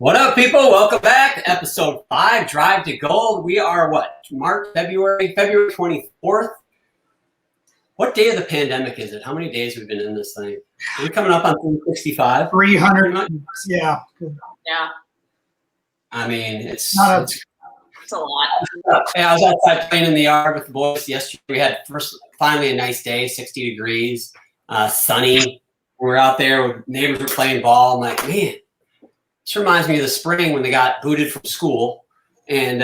What up, people? Welcome back. Episode 5, Drive to Gold. We are February 24th. What day of the pandemic is it? How many days have we been in this thing? Are we coming up on 365? 300. Yeah. Yeah. I mean, it's a lot. Yeah, I was outside playing in the yard with the boys yesterday. We had finally a nice day, 60 degrees, sunny. We were out there, neighbors were playing ball. I'm like, man, this reminds me of the spring when they got booted from school, and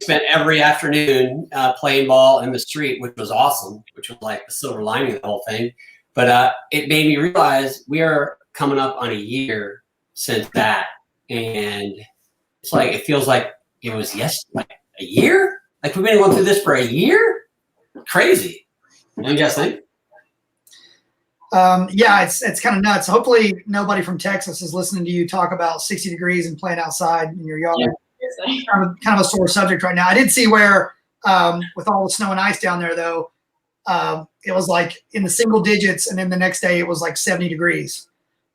spent every afternoon playing ball in the street, which was awesome, which was like the silver lining of the whole thing. But it made me realize we are coming up on a year since that, and it's like it feels like it was like a year. Like we've been going through this for a year. Crazy. What do you guys think? Yeah, it's kind of nuts. Hopefully nobody from Texas is listening to you talk about 60 degrees and playing outside in your yard. Yeah. Kind of a sore subject right now. I did see where with all the snow and ice down there, though, it was like in the single digits, and then the next day it was like 70 degrees.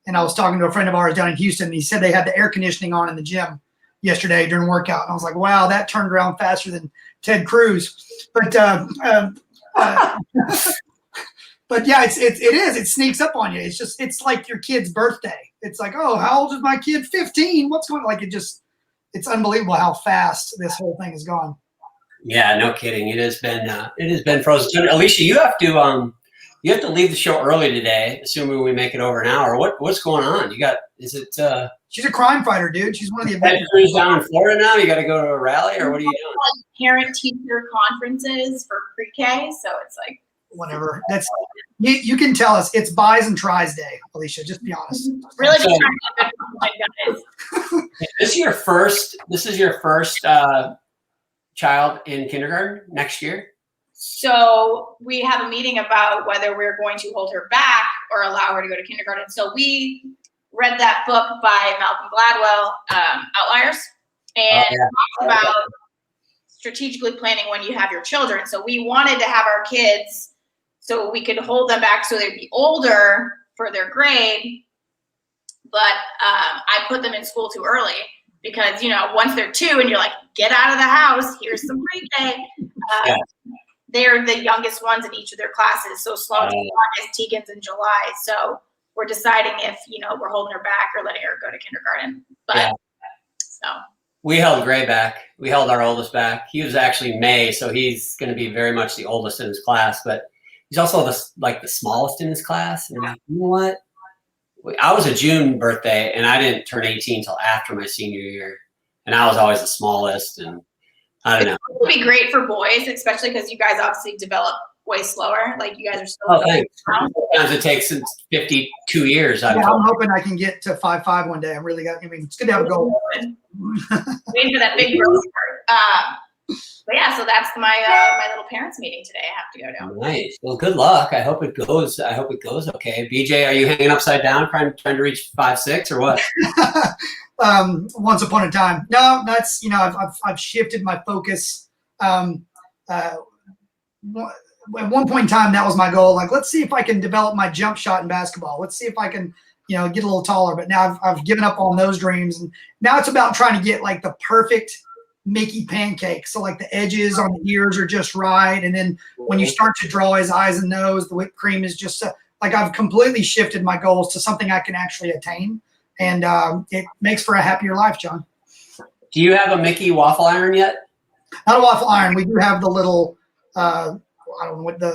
And I was talking to a friend of ours down in Houston, and he said they had the air conditioning on in the gym yesterday during workout. And I was like, wow, that turned around faster than Ted Cruz. But but yeah, it is. It sneaks up on you. It's like your kid's birthday. It's like, oh, how old is my kid? 15. What's going on? Like it's unbelievable how fast this whole thing has gone. Yeah, no kidding. It has been frozen. Alicia, you have to leave the show early today, assuming we make it over an hour. What's going on? She's a crime fighter, dude. She's one of the Avengers. Down in Florida now. You got to go to a rally, or what are you doing? Parent-teacher conferences for pre-K, so it's like whatever. That's you can tell us it's buys and tries day, Alicia. Just be honest. Really, just trying to guys. This is your first child in kindergarten next year. So we have a meeting about whether we're going to hold her back or allow her to go to kindergarten. So we read that book by Malcolm Gladwell, Outliers, and it talks about strategically planning when you have your children. So we wanted to have our kids so we could hold them back so they'd be older for their grade. But I put them in school too early because, once they're 2 and you're like, get out of the house, here's some pre-K. They're the youngest ones in each of their classes. So Sloan's in August, Tegan's in July. So we're deciding if, we're holding her back or letting her go to kindergarten. But so. We held Gray back. We held our oldest back. He was actually May, so he's going to be very much the oldest in his class, but he's also the smallest in his class. And you know what? I was a June birthday, and I didn't turn 18 until after my senior year, and I was always the smallest. And I don't know. It would be great for boys, especially because you guys obviously develop way slower. Like you guys are still. Oh, thanks. Sometimes it takes 52 years. I'm hoping I can get to 5'5" one day. It's good to have a goal. Waiting for that big growth spurt. But yeah, so that's my little parents meeting today. I have to go down. Nice. Well, good luck. I hope it goes okay. BJ, are you hanging upside down trying to reach 5'6" or what? Once upon a time. No, that's I've shifted my focus. At one point in time, that was my goal. Like, let's see if I can develop my jump shot in basketball. Let's see if I can, get a little taller. But now I've given up on those dreams, and now it's about trying to get like the perfect Mickey pancake. So like the edges on the ears are just right, and then when you start to draw his eyes and nose, the whipped cream is just like I've completely shifted my goals to something I can actually attain, and it makes for a happier life, John. Do you have a Mickey waffle iron yet? Not a waffle iron. We do have the little. I don't know what I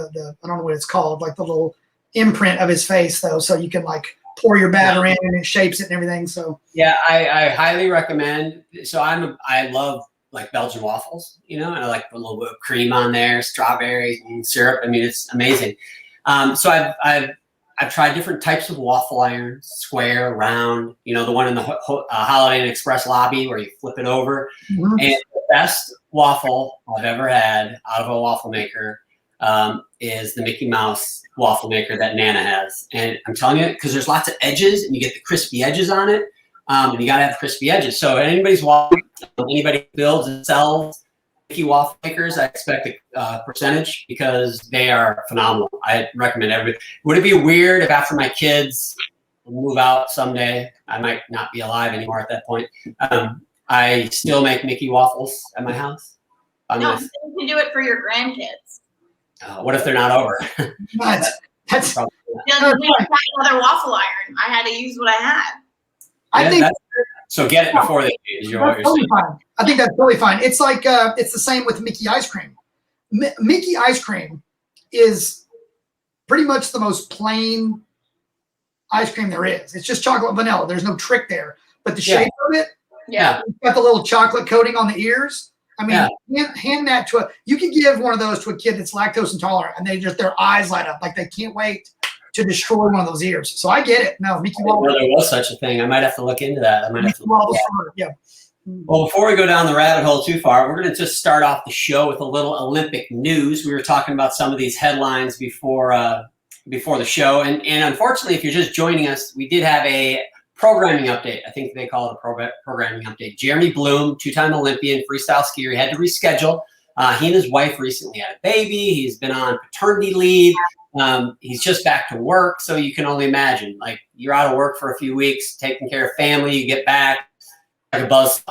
don't know what it's called, like the little imprint of his face though, so you can like pour your batter in and it shapes it and everything. So yeah, I highly recommend. So I love like Belgian waffles, and I like a little bit of cream on there, strawberries and syrup. I mean, it's amazing. So I've tried different types of waffle irons, square, round. The one in the Holiday Inn Express lobby where you flip it over. Mm-hmm. And the best waffle I've ever had out of a waffle maker is the Mickey Mouse waffle maker that Nana has. And I'm telling you, because there's lots of edges and you get the crispy edges on it, and you got to have crispy edges. So anybody who builds and sells Mickey waffle makers, I expect a percentage because they are phenomenal. I recommend everybody. Would it be weird if after my kids move out someday. I might not be alive anymore at that point. I still make Mickey waffles at my house. No, you can do it for your grandkids. What if they're not over? That's Probably Yeah, we didn't have another waffle iron. I had to use what I had. I think so. Get it before they use your. that's totally fine. I think that's totally fine. It's like it's the same with Mickey ice cream. Mickey ice cream is pretty much the most plain ice cream there is. It's just chocolate vanilla. There's no trick there. But the shape of it, Yeah. it's got the little chocolate coating on the ears. I mean, hand that to you could give one of those to a kid that's lactose intolerant, and their eyes light up like they can't wait to destroy one of those ears. So I get it. No, Mickey waffles. There was such a thing. I might have to look into that. I might have to. Yeah. Well, before we go down the rabbit hole too far, we're going to just start off the show with a little Olympic news. We were talking about some of these headlines before the show, and unfortunately, if you're just joining us, we did have a programming update. I think they call it a programming update. Jeremy Bloom, two-time Olympian, freestyle skier, he had to reschedule. He and his wife recently had a baby. He's been on paternity leave. He's just back to work, so you can only imagine. Like, you're out of work for a few weeks, taking care of family, you get back, like a buzz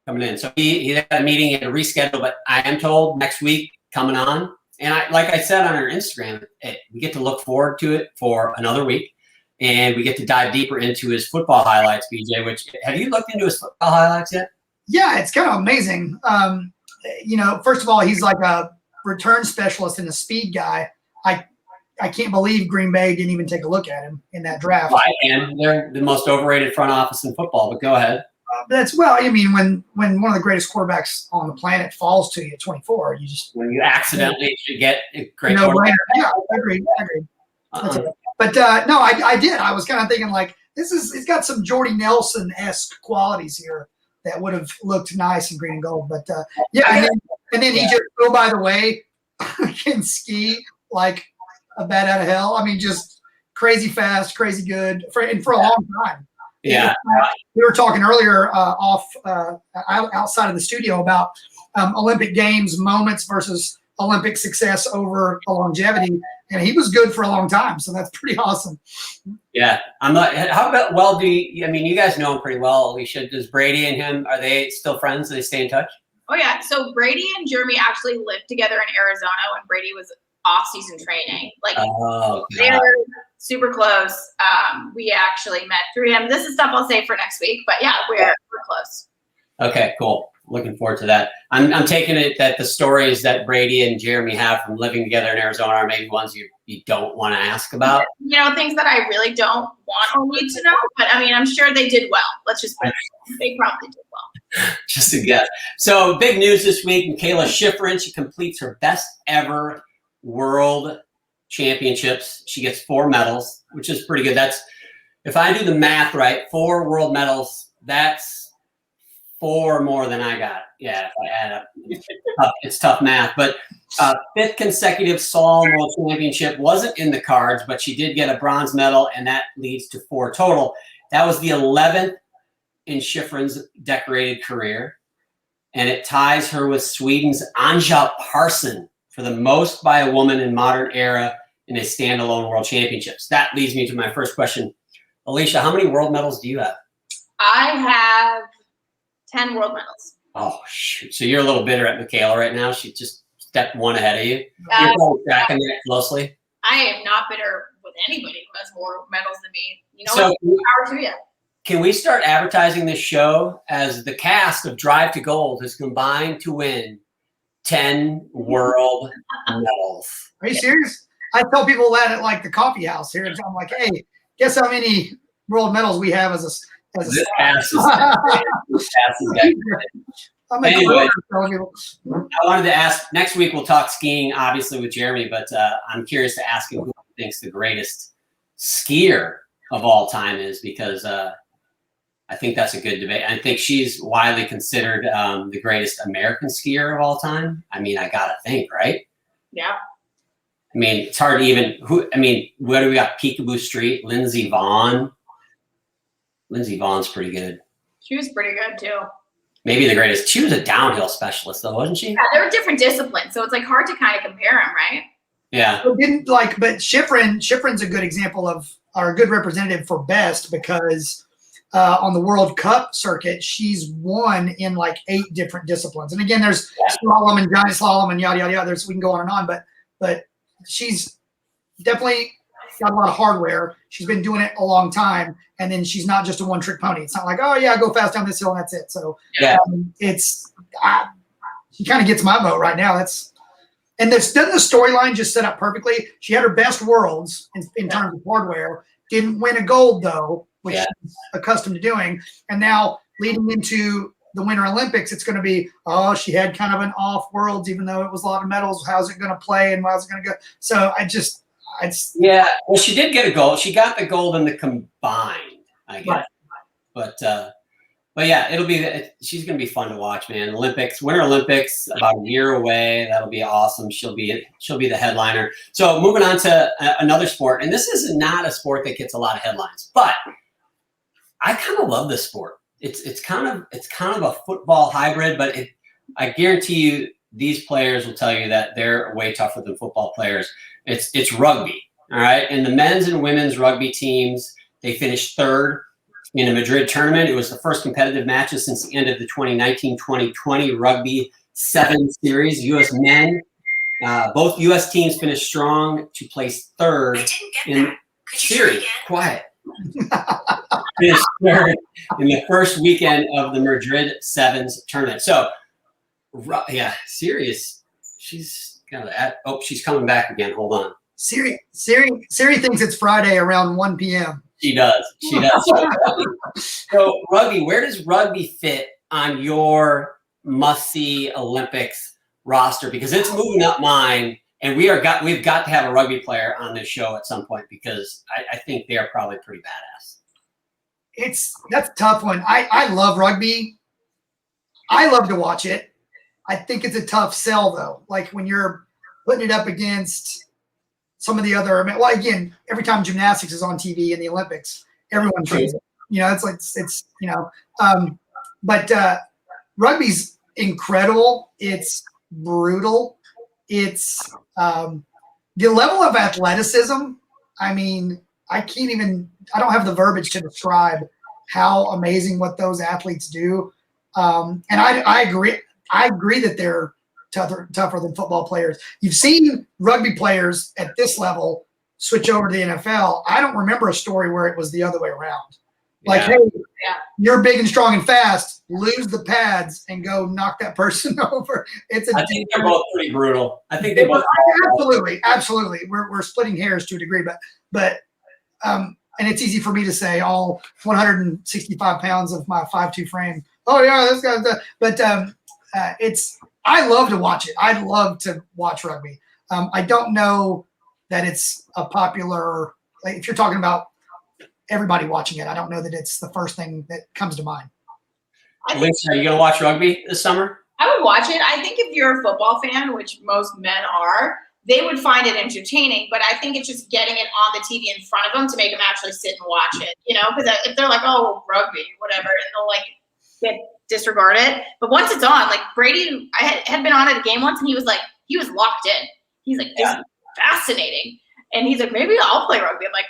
coming in. So he had a meeting, he had to reschedule, but I am told next week coming on. And like I said on our Instagram, we get to look forward to it for another week. And we get to dive deeper into his football highlights, BJ, which, have you looked into his football highlights yet? Yeah, it's kind of amazing. First of all, he's like a return specialist and a speed guy. I can't believe Green Bay didn't even take a look at him in that draft. Right, and they're the most overrated front office in football, but go ahead. When one of the greatest quarterbacks on the planet falls to you at 24, when you accidentally get a great no quarterback. brainer. Yeah, I agree. But no, I did. I was kind of thinking like it's got some Jordy Nelson-esque qualities here that would have looked nice in green and gold. But and then he just, oh, by the way, can ski like a bat out of hell. I mean, just crazy fast, crazy good for a long time. Yeah. We were talking earlier outside of the studio about Olympic Games moments versus Olympic success over a longevity, and he was good for a long time, so that's pretty awesome. Yeah, I'm not. How about you guys know him pretty well, Alicia. Does Brady and him, are they still friends? Do they stay in touch? Oh yeah. So Brady and Jeremy actually lived together in Arizona when Brady was off-season training. They're super close. We actually met through him. This is stuff I'll say for next week, but yeah, we're close. Okay, cool. Looking forward to that. I'm taking it that the stories that Brady and Jeremy have from living together in Arizona are maybe ones you don't want to ask about. Things that I really don't want or need to know. But I mean, I'm sure they did well. Let's just put it. They probably did well. Just a guess. So big news this week: Michaela Schifrin, she completes her best ever World Championships. She gets 4 medals, which is pretty good. That's, if I do the math right, 4 world medals. That's 4 more than I got. Yeah, if I add up, it's tough math. But 5th consecutive slalom world championship wasn't in the cards, but she did get a bronze medal, and that leads to 4 total. That was the 11th in Schifrin's decorated career, and it ties her with Sweden's Anja Parson for the most by a woman in modern era in a standalone world championships. That leads me to my first question. Alicia, how many world medals do you have? I have 10 world medals. Oh, shoot. So you're a little bitter at Michaela right now. She just stepped 1 ahead of you. You're probably tracking that closely. I am not bitter with anybody who has more medals than me. So power to you. Can we start advertising this show as the cast of Drive to Gold has combined to win 10 world medals? Are you serious? I tell people that at like the coffee house here. I'm like, hey, guess how many world medals we have as a this pass is anyway, I wanted to ask, next week we'll talk skiing, obviously, with Jeremy, but I'm curious to ask him who he thinks the greatest skier of all time is, because I think that's a good debate. I think she's widely considered the greatest American skier of all time. I mean, I gotta think, right? Yeah. I mean, it's hard to even what do we got? Peekaboo Street, Lindsey Vonn. Lindsey Vonn's pretty good. She was pretty good too. Maybe the greatest. She was a downhill specialist though, wasn't she? Yeah, they were different disciplines, so it's like hard to kind of compare them, right? Yeah. But Schifrin's a good example or a good representative for best because on the World Cup circuit, she's won in like 8 different disciplines. And again, there's slalom and giant slalom and yada, yada, yada. We can go on and on, but she's definitely got a lot of hardware. She's been doing it a long time. And then she's not just a one-trick pony. It's not like, oh, yeah, go fast down this hill and that's it. So she kind of gets my vote right now. And doesn't the storyline just set up perfectly? She had her best worlds in terms of hardware, didn't win a gold, though, which she's accustomed to doing. And now leading into the Winter Olympics, it's going to be, she had kind of an off worlds, even though it was a lot of medals. How's it going to play and how's it going to go? So well, she did get a gold. She got the gold in the combined, I guess. Right. But yeah, she's going to be fun to watch, man. Winter Olympics, about a year away. That'll be awesome. She'll be the headliner. So moving on to another sport, and this is not a sport that gets a lot of headlines, but I kind of love this sport. It's kind of a football hybrid, but I guarantee you these players will tell you that they're way tougher than football players. It's rugby, all right? And the men's and women's rugby teams, they finished third in a Madrid tournament. It was the first competitive matches since the end of the 2019-2020 Rugby 7 series. U.S. men, both U.S. teams finished strong to place third in series. Quiet. Finished third in the first weekend of the Madrid Sevens tournament. So, Siri she's kind of she's coming back again. Hold on. Siri thinks it's Friday around 1 p.m. She does. So rugby, where does rugby fit on your must-see Olympics roster? Because it's moving up mine, and we've got to have a rugby player on this show at some point because I think they are probably pretty badass. That's a tough one. I love rugby. I love to watch it. I think it's a tough sell though. Like when you're putting it up against some of the other, again, every time gymnastics is on TV in the Olympics, everyone plays it. But rugby's incredible. It's brutal. It's the level of athleticism. I mean, I don't have the verbiage to describe how amazing what those athletes do. And I agree. I agree that they're tougher than football players. You've seen rugby players at this level switch over to the NFL. I don't remember a story where it was the other way around. Like, hey, you're big and strong and fast, lose the pads and go knock that person over. I think they're both pretty brutal. I think they both absolutely. We're splitting hairs to a degree, but and it's easy for me to say all 165 pounds of my 5'2" frame. Oh yeah, this guy's but I love to watch it. I love to watch rugby. I don't know that it's a popular, if you're talking about everybody watching it, I don't know that it's the first thing that comes to mind. Lisa, are you going to watch rugby this summer? I would watch it. I think if you're a football fan, which most men are, they would find it entertaining, but I think it's just getting it on the TV in front of them to make them actually sit and watch it, because if they're like, oh, rugby, whatever, and they'll disregard it. But once it's on, like Brady, I had been on at a game once and he was locked in. He's like, this is fascinating. And he's like, maybe I'll play rugby. I'm like,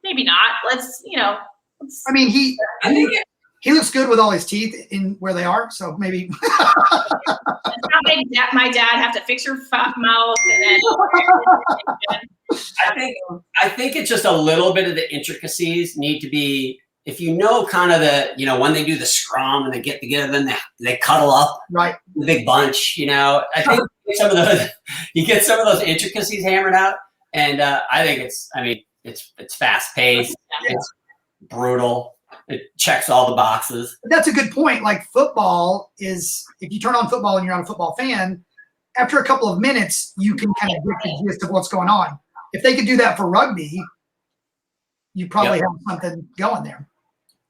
maybe not. I mean, he looks good with all his teeth in where they are, so maybe. It's not make my dad have to fix your mouth and then. I think it's just a little bit of the intricacies need to be. If kind of the, when they do the scrum and they get together, then they cuddle up, right? The big bunch, I think you get some of those intricacies hammered out, and I think it's fast paced, it's brutal, it checks all the boxes. That's a good point. Like football is, if you turn on football and you're not a football fan, after a couple of minutes, you can kind of get the gist of what's going on. If they could do that for rugby, you probably have something going there.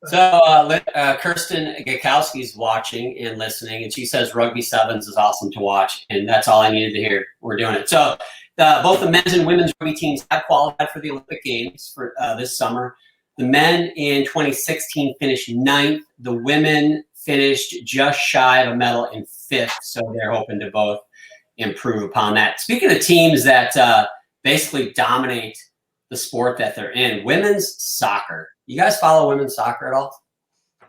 So Kirsten Gakowski's watching and listening, and she says Rugby Sevens is awesome to watch, and that's all I needed to hear. We're doing it. So both the men's and women's rugby teams have qualified for the Olympic Games for this summer. The men in 2016 finished 9th. The women finished just shy of a medal in 5th, so they're hoping to both improve upon that. Speaking of teams that basically dominate the sport that they're in, women's soccer. You guys follow women's soccer at all?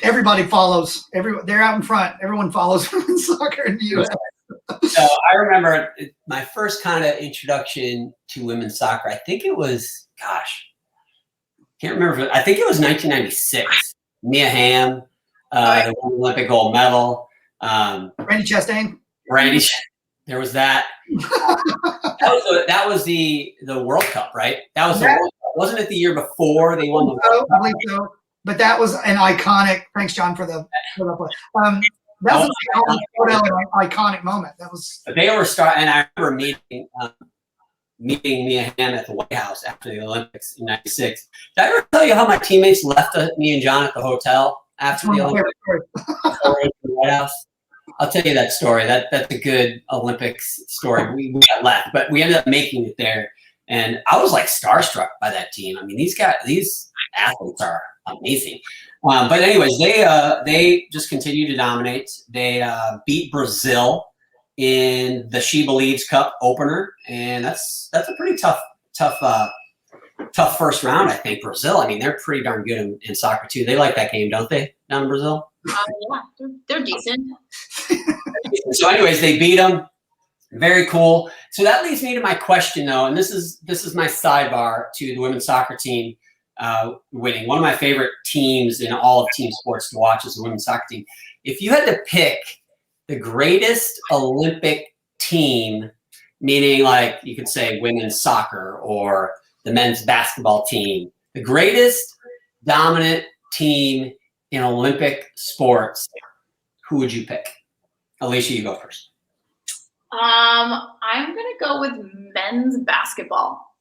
Everybody follows. They're out in front. Everyone follows women's soccer in the U.S. So I remember my first kind of introduction to women's soccer. I think it was, can't remember. I think it was 1996. Mia Hamm, the Olympic gold medal. Randy Chastain. There was that. That was the World Cup, right? That was the World Cup. Wasn't it the year before they won the World Cup? I believe so. But that was an iconic. Thanks, John, for the. That was an iconic moment. That was. But they were and I remember meeting Mia Hamm at the White House after the Olympics in '96. Did I ever tell you how my teammates left me and John at the hotel after the Olympics? The White House. I'll tell you that story. That's a good Olympics story. We got left, but we ended up making it there, and I was like starstruck by that team. I mean, these athletes are amazing. But anyways, they just continue to dominate. They beat Brazil in the She Believes Cup opener, and that's a pretty tough first round. I think Brazil. I mean, they're pretty darn good in soccer too. They like that game, don't they? Down in Brazil. Yeah, they're decent. So, anyways, they beat them. Very cool. So that leads me to my question, though, and this is my sidebar to the women's soccer team winning. One of my favorite teams in all of team sports to watch is the women's soccer team. If you had to pick the greatest Olympic team, meaning like you could say women's soccer or the men's basketball team, the greatest dominant team in Olympic sports, who would you pick? Alicia, you go first. I'm gonna go with men's basketball.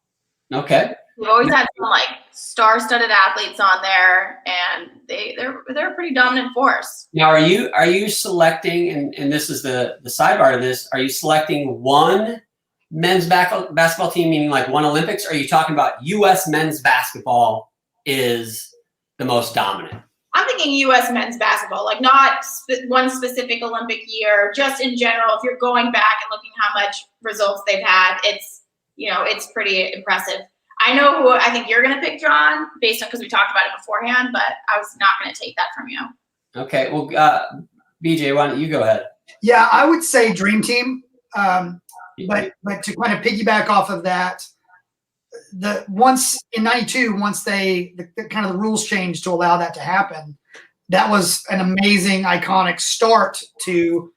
Okay. We've always had some like star-studded athletes on there, and they're a pretty dominant force. Now, are you selecting, and this is the sidebar to this, are you selecting one men's basketball team, meaning like one Olympics, or are you talking about U.S. men's basketball is the most dominant? I'm thinking U.S. men's basketball, like not one specific Olympic year, just in general. If you're going back and looking how much results they've had, it's pretty impressive. I know who I think you're going to pick, John, based on because we talked about it beforehand, but I was not going to take that from you. Okay, well, BJ, why don't you go ahead? Yeah, I would say Dream Team, but to kind of piggyback off of that, once in '92, once the kind of the rules changed to allow that to happen, that was an amazing, iconic start to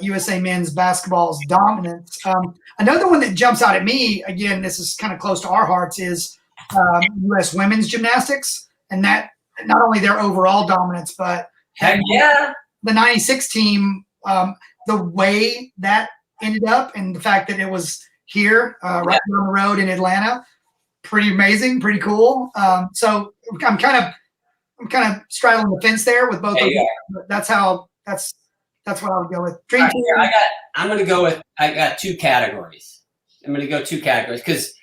USA men's basketball's dominance. Another one that jumps out at me, again, this is kind of close to our hearts, is U.S. women's gymnastics, and that not only their overall dominance, but the '96 team, the way that ended up, and the fact that it was here, right down the road in Atlanta, pretty amazing, pretty cool. So I'm kind of straddling the fence there with both of them. That's what I would go with. Dream team. I got two categories. I'm going to go two categories because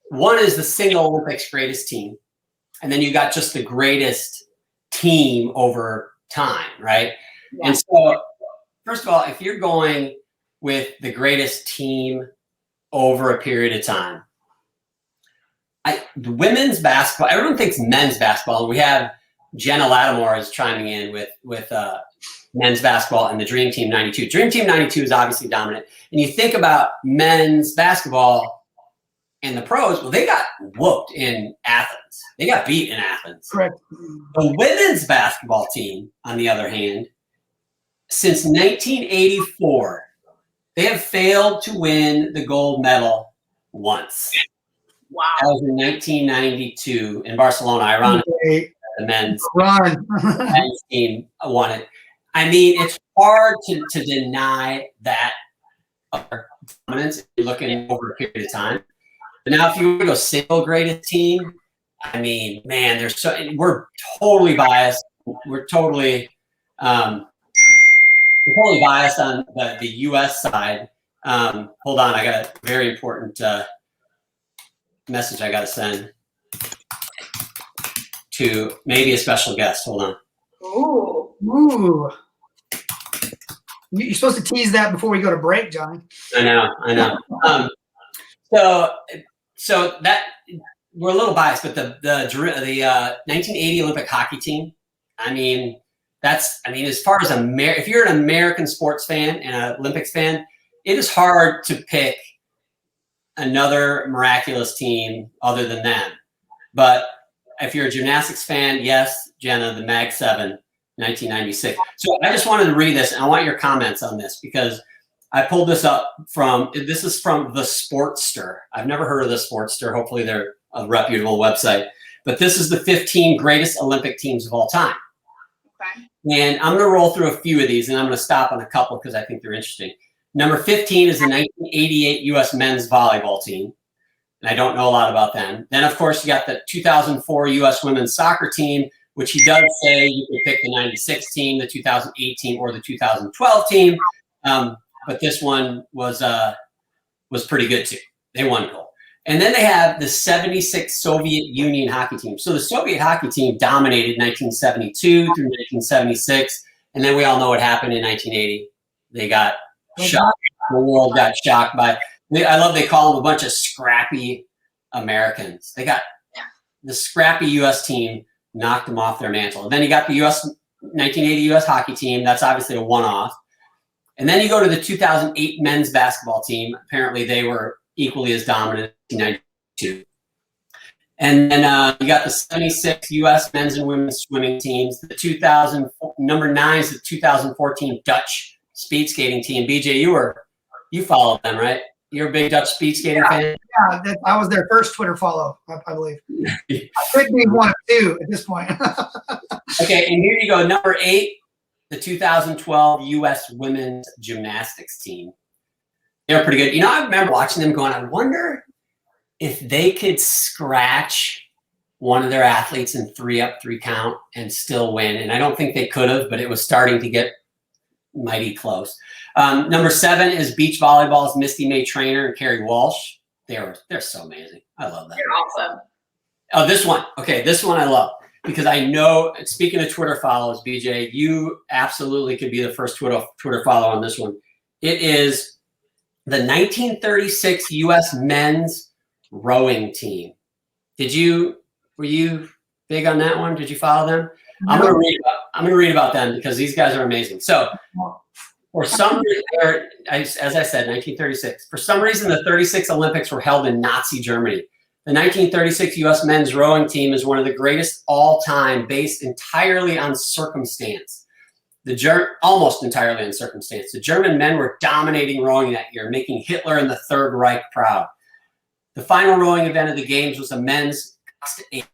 one is the single Olympics greatest team, and then you got just the greatest team over time, right? Yeah. And so, first of all, if you're going with the greatest team over a period of time, the women's basketball, everyone thinks men's basketball. We have Jenna Lattimore is chiming in with men's basketball and the Dream Team '92. Dream Team '92 is obviously dominant. And you think about men's basketball and the pros, well, they got whooped in Athens. They got beat in Athens. Correct. The women's basketball team, on the other hand, since 1984, they have failed to win the gold medal once. Wow. That was in 1992 in Barcelona, ironically. The men's team won it. I mean, it's hard to deny that dominance if you're looking over a period of time. But now, if you were to go single greatest team, I mean, man, we're totally biased. We're totally biased on the U.S. side. Hold on, I got a very important message I got to send to maybe a special guest. Hold on. Ooh. You're supposed to tease that before we go to break, Johnny. I know. So that we're a little biased, but the 1980 Olympic hockey team. I mean, as far as if you're an American sports fan and an Olympics fan, it is hard to pick another miraculous team other than them. But if you're a gymnastics fan, yes, Jenna, the Mag 7, 1996. So I just wanted to read this, and I want your comments on this because I pulled this up this is from the Sportster. I've never heard of the Sportster. Hopefully they're a reputable website. But this is the 15 greatest Olympic teams of all time. Okay. And I'm going to roll through a few of these, and I'm going to stop on a couple because I think they're interesting. Number 15 is the 1988 U.S. men's volleyball team. And I don't know a lot about them. Then, of course, you got the 2004 U.S. women's soccer team, which he does say you can pick the 96 team, the 2018, or the 2012 team. But this one was pretty good too. They won gold. And then they have the 76 Soviet Union hockey team. So the Soviet hockey team dominated 1972 through 1976. And then we all know what happened in 1980. They got shocked. The world got shocked by, I love they call them a bunch of scrappy Americans. They got the scrappy U.S. team knocked them off their mantle. And then you got the 1980 U.S. hockey team. That's obviously a one-off. And then you go to the 2008 men's basketball team. Apparently they were equally as dominant in 1992. And then you got the 76 U.S. men's and women's swimming teams. The number 9 is the 2014 Dutch speed skating team. BJ, you followed them, right? You're a big Dutch speed skating fan? Yeah, I was their first Twitter follow, I believe. I could be one of two at this point. Okay, and here you go. Number 8, the 2012 U.S. women's gymnastics team. They were pretty good. I remember watching them going, I wonder if they could scratch one of their athletes in 3-up, 3 count and still win. And I don't think they could have, but it was starting to get mighty close. Number 7 is beach volleyball's Misty May Trainer and Carrie Walsh. They're so amazing. I love that. They're awesome. Oh, this one. Okay, this one I love because I know, speaking of Twitter follows, BJ, you absolutely could be the first Twitter follow on this one. It is the 1936 U.S. men's rowing team. Were you big on that one? Did you follow them? No. I'm going to read about them because these guys are amazing. So, for some reason, as I said, 1936. For some reason, the 36 Olympics were held in Nazi Germany. The 1936 U.S. men's rowing team is one of the greatest all time, based entirely on circumstance. Almost entirely on circumstance. The German men were dominating rowing that year, making Hitler and the Third Reich proud. The final rowing event of the games was a men's cox to 8.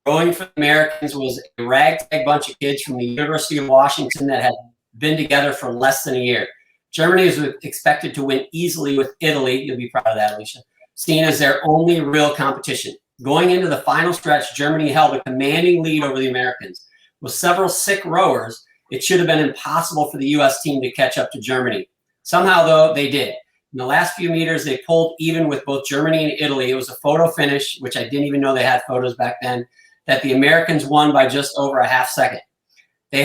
Rowing for the Americans was a ragtag bunch of kids from the University of Washington that had been together for less than a year. Germany was expected to win easily with Italy. You'll be proud of that, Alicia. Seen as their only real competition. Going into the final stretch, Germany held a commanding lead over the Americans. With several sick rowers, it should have been impossible for the U.S. team to catch up to Germany. Somehow, though, they did. In the last few meters, they pulled even with both Germany and Italy. It was a photo finish, which I didn't even know they had photos back then, that the Americans won by just over a half second. They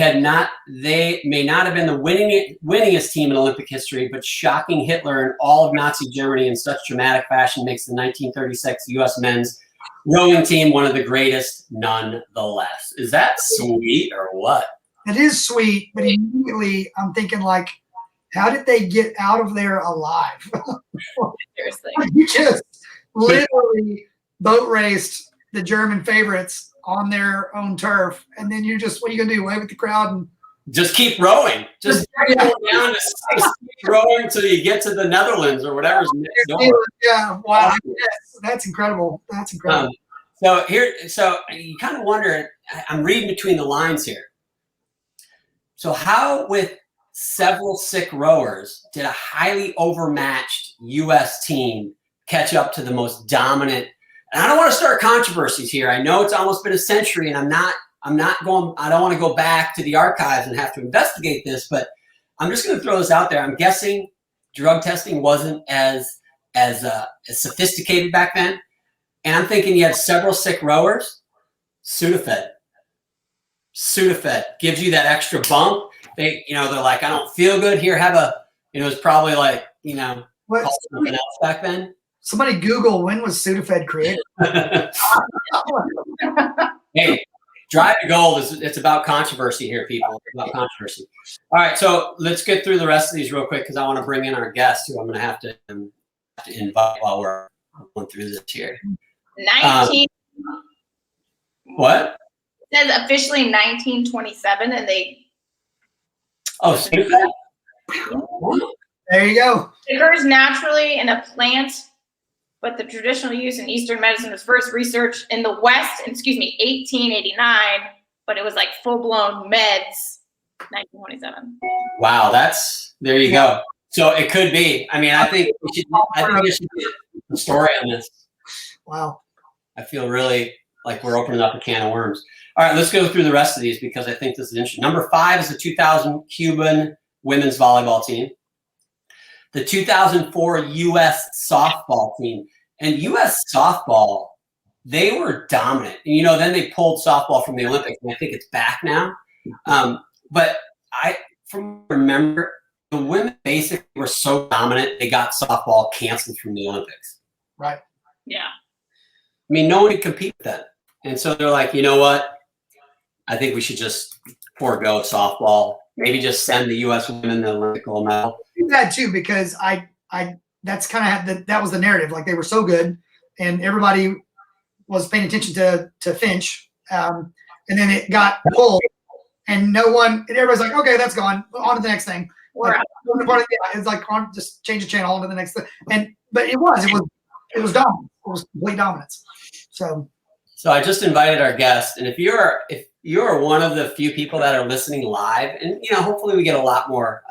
may not have been the winningest team in Olympic history, but shocking Hitler and all of Nazi Germany in such dramatic fashion makes the 1936 U.S. men's rowing team one of the greatest nonetheless. Is that sweet or what? It is sweet, but immediately I'm thinking like, how did they get out of there alive? Seriously. You just literally boat raced the German favorites on their own turf, and then what are you gonna do? Wave at the crowd and just keep rowing. Just go down, just keep rowing until you get to the Netherlands or whatever's next door. Yeah, wow, yes, that's incredible. That's incredible. So you kind of wonder. I'm reading between the lines here. So how, with several sick rowers, did a highly overmatched U.S. team catch up to the most dominant? And I don't want to start controversies here. I know it's almost been a century, and I don't want to go back to the archives and have to investigate this, but I'm just going to throw this out there. I'm guessing drug testing wasn't as sophisticated back then. And I'm thinking you had several sick rowers, Sudafed. Sudafed gives you that extra bump. They're like, I don't feel good. Here, have a. It was probably like, called something else back then. Somebody Google, when was Sudafed created? Hey, Drive to Gold it's about controversy here, people. It's about controversy. All right, so let's get through the rest of these real quick because I want to bring in our guest who I'm going to have to invite while we're going through this here. 19. What? It says officially 1927, and they. Oh, Sudafed? There you go. It occurs naturally in a plant, but the traditional use in Eastern medicine was first researched in the West in, 1889, but it was like full-blown meds, 1927. Wow, there you go. So it could be. I mean, I think there should be a story on this. Wow. I feel really like we're opening up a can of worms. All right, let's go through the rest of these because I think this is interesting. Number 5 is the 2000 Cuban women's volleyball team. The 2004 U.S. softball team. And U.S. softball, they were dominant. And, then they pulled softball from the Olympics, and I think it's back now. But from remember, the women basically were so dominant, they got softball canceled from the Olympics. Right. Yeah. I mean, no one could compete with that. And so they're like, you know what? I think we should just forego softball. Maybe just send the U.S. women the Olympic gold medal. That too, because that's kind of that was the narrative. Like they were so good, and everybody was paying attention to Finch, and then it got pulled, and everybody's like, okay, that's gone. On to the next thing. It's like just change the channel on to the next thing. But it was dominant. It was complete dominance. So I just invited our guest, and if you're one of the few people that are listening live, and hopefully we get a lot more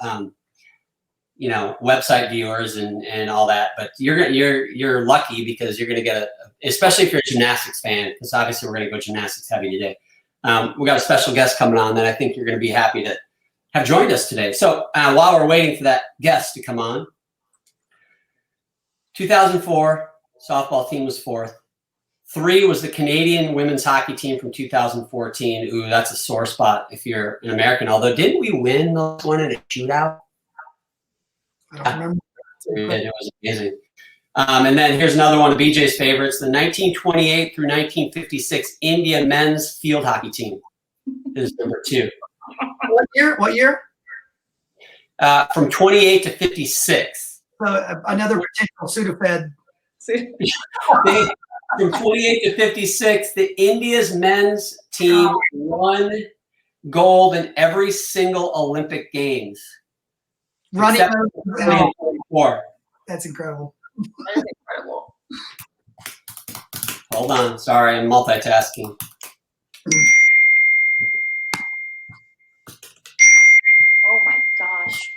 website viewers and all that, but you're lucky because you're going to get especially if you're a gymnastics fan, because obviously we're going to go gymnastics heavy today. We got a special guest coming on that I think you're going to be happy to have joined us today. So while we're waiting for that guest to come on, 2004 softball team was 4th. 3 was the Canadian women's hockey team from 2014. Ooh, that's a sore spot if you're an American. Although, didn't we win the one in a shootout? I don't remember. It was amazing. And then here's another one of BJ's favorites: the 1928 through 1956 India men's field hockey team is number 2. What year? From 28 to 56. So another potential Sudafed. From 28 to 56, the India's men's team won gold in every single Olympic Games. Running. That That's incredible. is incredible. Hold on. Sorry, I'm multitasking. Oh my gosh.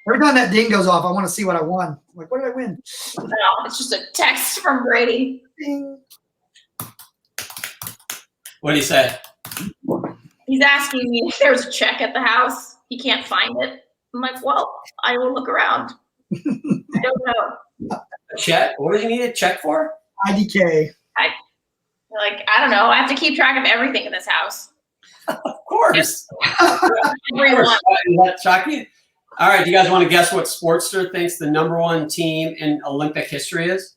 Every time that ding goes off, I want to see what I won. Like, what did I win? No, it's just a text from Brady. Ding. What do you say? He's asking me if there's a check at the house. He can't find it. I'm like, well, I will look around. I don't know. A check? What do you need a check for? IDK. I don't know. I have to keep track of everything in this house. Of course. Everyone. Does that shock you? All right. Do you guys want to guess what Sportster thinks the number 1 team in Olympic history is?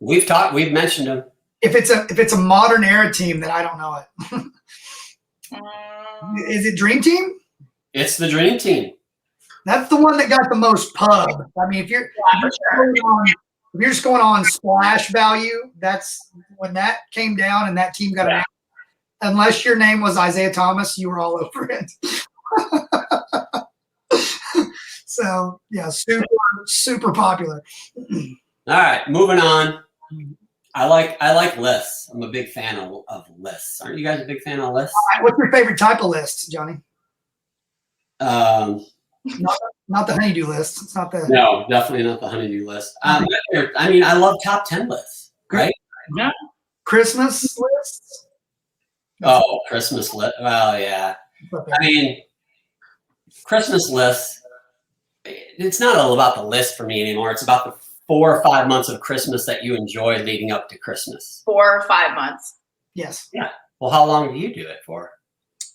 We've mentioned them. If it's a modern era team, then I don't know it. Is it Dream Team? It's the Dream Team. That's the one that got the most pub. I mean, if you're just going on splash value, that's when that came down and that team got it. Unless your name was Isaiah Thomas, you were all over it. So yeah, super popular. All right, moving on. I like lists. I'm a big fan of lists. Aren't you guys a big fan of lists? What's your favorite type of list, Johnny? Not the honeydew list. It's not the. No, definitely not the honeydew list. I mean, I love top 10 lists, right? Yeah. Christmas lists. Oh, Christmas list. Well, yeah. I mean, Christmas lists. It's not all about the list for me anymore. It's about the 4 or 5 months of Christmas that you enjoy leading up to Christmas. 4 or 5 months. Yes. Yeah. Well, how long do you do it for?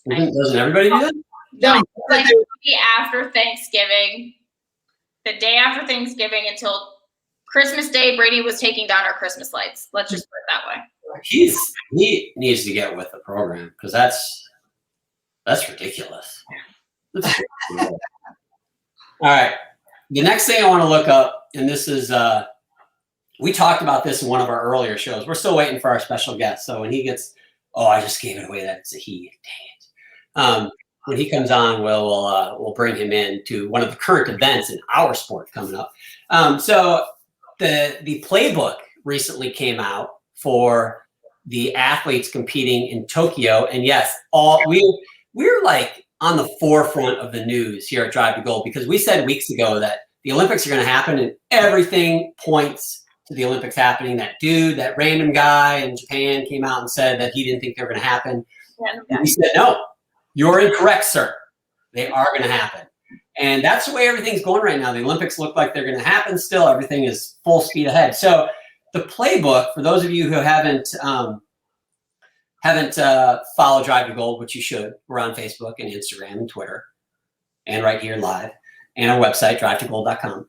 Doesn't everybody do that? No, like the day after Thanksgiving, the day after Thanksgiving until Christmas Day, Brady was taking down our Christmas lights. Let's just put it that way. He needs to get with the program because that's ridiculous. That's ridiculous. All right. The next thing I want to look up, and this is we talked about this in one of our earlier shows. We're still waiting for our special guest. So when he gets, I just gave it away. That's a he. Dang it. When he comes on, we'll bring him in to one of the current events in our sport coming up. So the playbook recently came out for the athletes competing in Tokyo, and yes, we're like on the forefront of the news here at Drive to Gold because we said weeks ago that the Olympics are going to happen, and everything points to the Olympics happening. That random guy in Japan came out and said that he didn't think they were going to happen. And we said, no, you're incorrect, sir. They are going to happen. And that's the way everything's going right now. The Olympics look like they're going to happen still. Everything is full speed ahead. So the playbook, for those of you who haven't followed Drive to Gold, which you should, we're on Facebook and Instagram and Twitter and right here live and our website, drivetogold.com.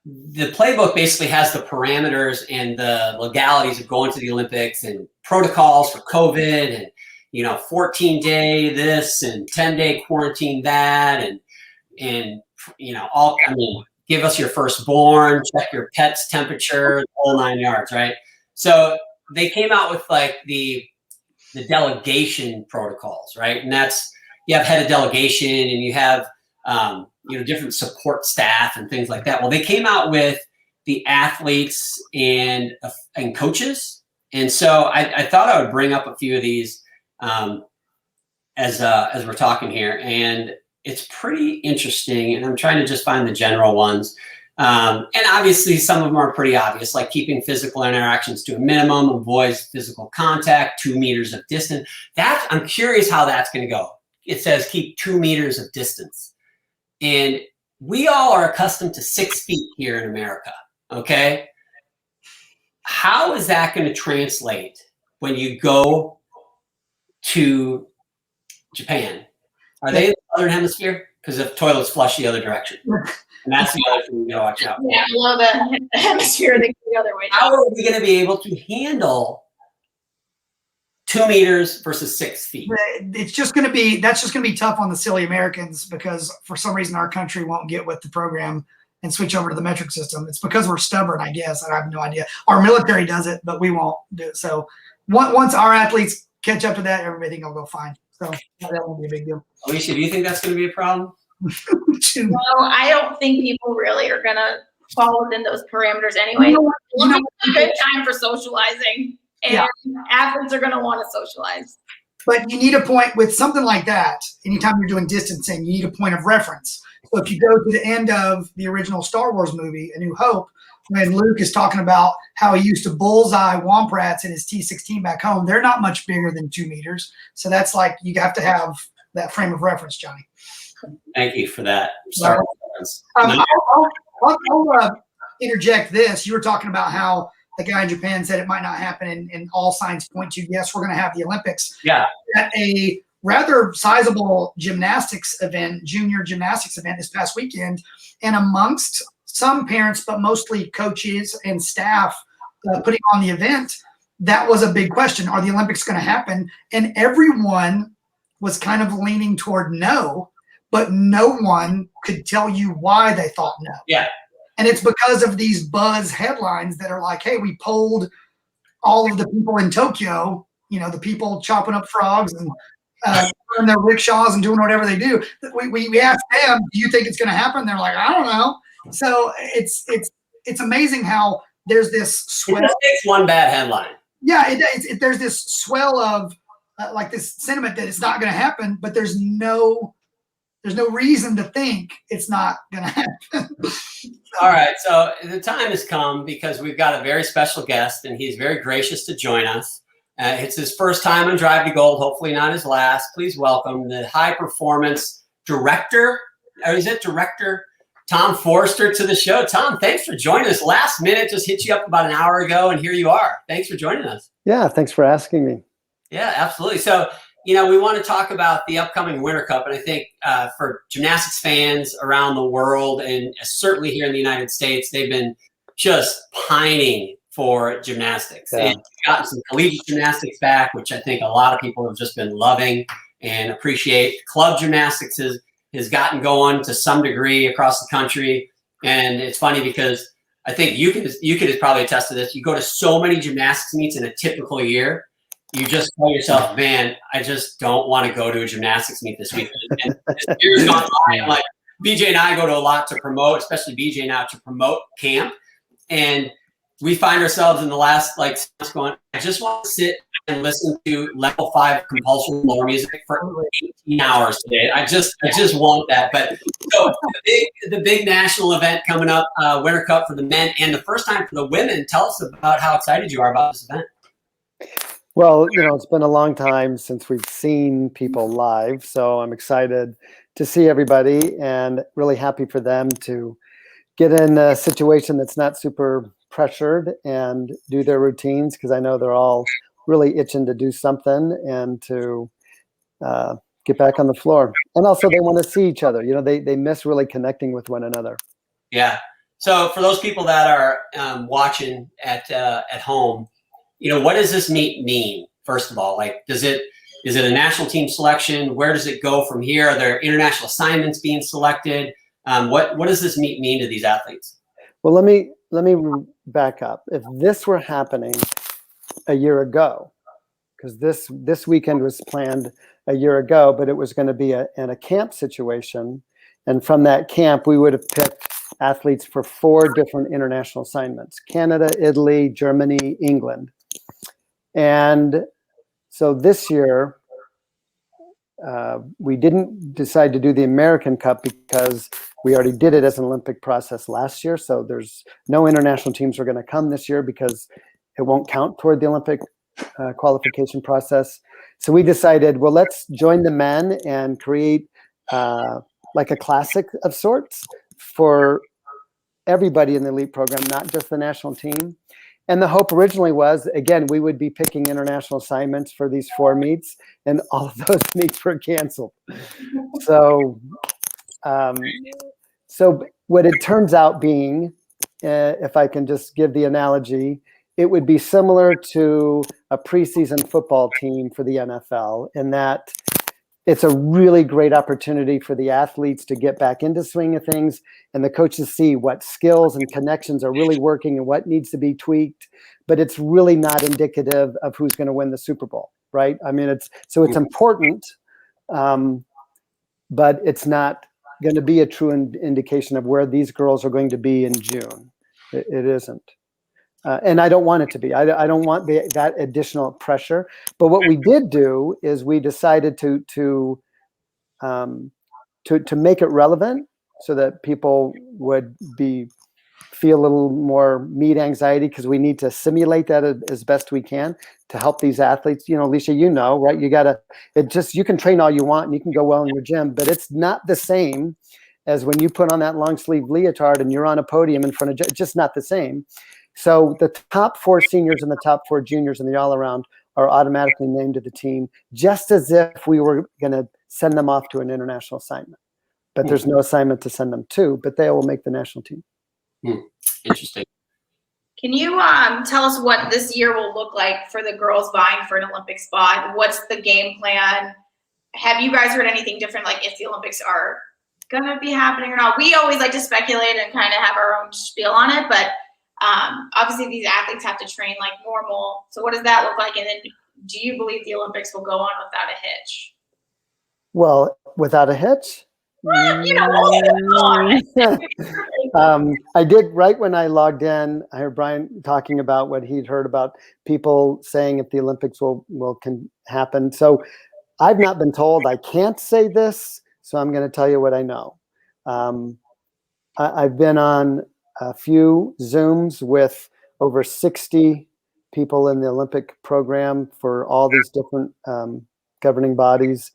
The playbook basically has the parameters and the legalities of going to the Olympics and protocols for COVID and 14-day this and 10-day quarantine that and give us your firstborn, check your pet's temperature, the whole 9 yards, right? So they came out with like the delegation protocols, right? And that's, you have head of delegation and you have different support staff and things like that. Well, they came out with the athletes and coaches. And so I thought I would bring up a few of these as we're talking here, and it's pretty interesting. And I'm trying to just find the general ones. And obviously some of them are pretty obvious, like keeping physical interactions to a minimum, avoid physical contact, 2 meters of distance. I'm curious how that's going to go. It says keep 2 meters of distance. And we all are accustomed to 6 feet here in America. Okay. How is that going to translate when you go to Japan? Are they in the southern hemisphere? Because the toilets flush the other direction. And that's the other thing you gotta watch out for. Yeah, below the hemisphere, they go the other way. How are we going to be able to handle 2 meters versus 6 feet? That's just going to be tough on the silly Americans because for some reason our country won't get with the program and switch over to the metric system. It's because we're stubborn, I guess. I have no idea. Our military does it, but we won't do it. So once our athletes catch up to that, everything will go fine. So that won't be a big deal. Alicia, do you think that's going to be a problem? No, I don't think people really are going to fall within those parameters anyway. It's a good time for socializing, and athletes are going to want to socialize. But you need a point with something like that. Anytime you're doing distancing, you need a point of reference. So if you go to the end of the original Star Wars movie, A New Hope, when Luke is talking about how he used to bullseye womp rats in his T-16 back home, they're not much bigger than 2 meters. So that's like, you have to have that frame of reference, Johnny. Thank you for that. Star Wars. I'll interject this. You were talking about how the guy in Japan said it might not happen, and all signs point to, yes, we're going to have the Olympics. Yeah. At a rather sizable gymnastics event, junior gymnastics event this past weekend, and amongst some parents, but mostly coaches and staff putting on the event, that was a big question. Are the Olympics going to happen? And everyone was kind of leaning toward no, but no one could tell you why they thought no. Yeah. And it's because of these buzz headlines that are like, hey, we polled all of the people in Tokyo, the people chopping up frogs and in their rickshaws and doing whatever they do. We asked them, do you think it's going to happen? They're like, I don't know. So it's amazing how there's this swell. It takes one bad headline. Yeah, there's this swell of like this sentiment that it's not going to happen, but there's no reason to think it's not going to happen. All right, so the time has come because we've got a very special guest, and he's very gracious to join us. It's his first time on Drive to Gold, hopefully not his last. Please welcome the high performance director, or is it director, Tom Forster, to the show. Tom, thanks for joining us. Last minute, just hit you up about an hour ago, and here you are. Thanks for joining us. Yeah, thanks for asking me. Yeah, absolutely. So, you know, we want to talk about the upcoming Winter Cup. And I think for gymnastics fans around the world, and certainly here in the United States, they've been just pining for gymnastics. Yeah. And we've gotten some collegiate gymnastics back, which I think a lot of people have just been loving and appreciate. Club gymnastics has gotten going to some degree across the country. And it's funny because I think you could probably attest to this. You go to so many gymnastics meets in a typical year, you just tell yourself, man, I just don't want to go to a gymnastics meet this weekend. And as years gone by, I'm like, BJ and I go to a lot to promote, especially BJ now, to promote camp. And we find ourselves in the last like going, I just want to sit and listen to level 5 compulsory floor music for 18 hours today. I just want that. But so the big national event coming up, Winter Cup for the men, and the first time for the women. Tell us about how excited you are about this event. Well, you know, it's been a long time since we've seen people live, so I'm excited to see everybody and really happy for them to get in a situation that's not super pressured and do their routines, because I know they're all really itching to do something and to get back on the floor. And also they want to see each other. You know, they miss really connecting with one another. Yeah. So for those people that are watching at home, you know, what does this meet mean? First of all, like, is it a national team selection? Where does it go from here? Are there international assignments being selected? What does this meet mean to these athletes? Well, let me back up. If this were happening a year ago, because this weekend was planned a year ago, but it was going to be in a camp situation, and from that camp we would have picked athletes for 4 different international assignments: Canada, Italy, Germany, England. And so this year, we didn't decide to do the American Cup because we already did it as an Olympic process last year. So there's no international teams are going to come this year because it won't count toward the Olympic qualification process. So we decided, well, let's join the men and create like a classic of sorts for everybody in the elite program, not just the national team. And the hope originally was, again, we would be picking international assignments for these 4 meets, and all of those meets were canceled. So, so what it turns out being, if I can just give the analogy, it would be similar to a preseason football team for the NFL, in that it's a really great opportunity for the athletes to get back into swing of things, and the coaches see what skills and connections are really working and what needs to be tweaked. But it's really not indicative of who's going to win the Super Bowl, right? I mean, it's important, but it's not going to be a true indication of where these girls are going to be in June. It isn't. And I don't want it to be. I don't want that additional pressure. But what we did do is we decided to make it relevant so that people would feel a little more meet anxiety, because we need to simulate that as best we can to help these athletes. You know, Alicia, you know, right? You can train all you want and you can go well in your gym, but it's not the same as when you put on that long sleeve leotard and you're on a podium in front of, it's just not the same. So the top 4 seniors and the top 4 juniors in the all-around are automatically named to the team, just as if we were going to send them off to an international assignment. But there's no assignment to send them to, but they will make the national team. Interesting. Can you tell us what this year will look like for the girls vying for an Olympic spot? What's the game plan? Have you guys heard anything different, like if the Olympics are going to be happening or not? We always like to speculate and kind of have our own spiel on it, but obviously these athletes have to train like normal. So what does that look like? And then do you believe the Olympics will go on without a hitch? Well, without a hitch? You know, I did, right when I logged in, I heard Brian talking about what he'd heard about people saying if the Olympics can happen. So I've not been told. I can't say this, so I'm going to tell you what I know. I've been on a few Zooms with over 60 people in the Olympic program for all these different governing bodies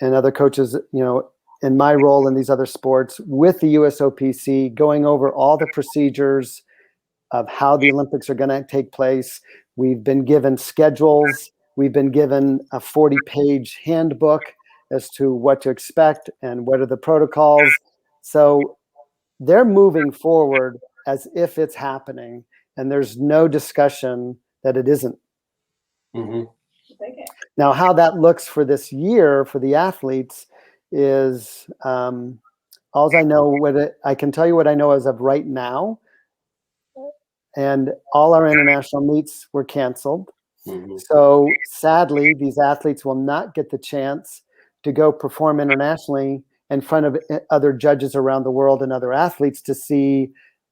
and other coaches, you know, in my role in these other sports with the USOPC, going over all the procedures of how the Olympics are going to take place. We've been given schedules We've been given a 40-page handbook as to what to expect and what are the protocols. So they're moving forward as if it's happening, and there's no discussion that it isn't. Mm-hmm. Now, how that looks for this year for the athletes is all I know. I can tell you what I know as of right now, and all our international meets were canceled. Mm-hmm. So sadly, these athletes will not get the chance to go perform internationally in front of other judges around the world and other athletes to see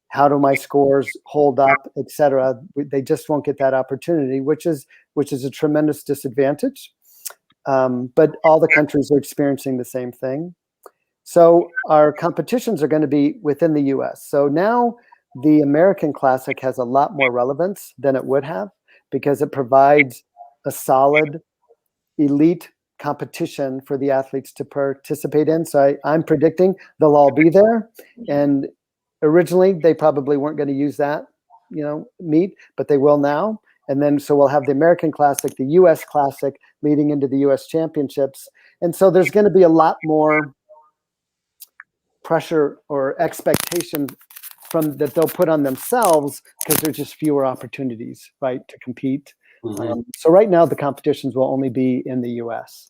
how do my scores hold up, etc. They just won't get that opportunity, which is a tremendous disadvantage. But all the countries are experiencing the same thing. So our competitions are going to be within the US. So now the American Classic has a lot more relevance than it would have, because it provides a solid elite competition for the athletes to participate in. So I'm predicting they'll all be there. And originally they probably weren't going to use that, meet, but they will now. And then so we'll have the American Classic, the US Classic leading into the US Championships. And so there's going to be a lot more pressure or expectation that they'll put on themselves, because there's just fewer opportunities, right, to compete. Mm-hmm. So right now the competitions will only be in the US.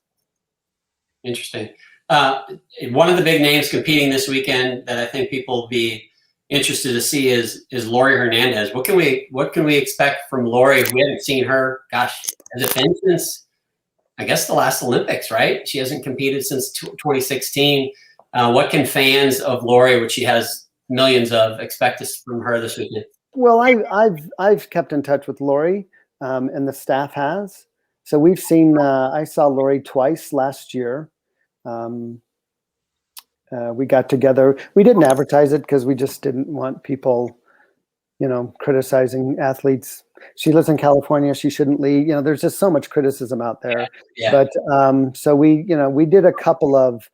Interesting. One of the big names competing this weekend that I think people will be interested to see is Lori Hernandez. What can we expect from Lori? We haven't seen her, gosh, has it been since, I guess, the last Olympics, right? She hasn't competed since 2016. What can fans of Lori, which she has millions of, expect from her this weekend? Well, I've kept in touch with Lori, and the staff has. So we've seen. I saw Lori twice last year. We got together. We didn't advertise it because we just didn't want people, criticizing athletes. She lives in California. She shouldn't leave. There's just so much criticism out there. Yeah. But so we did a couple of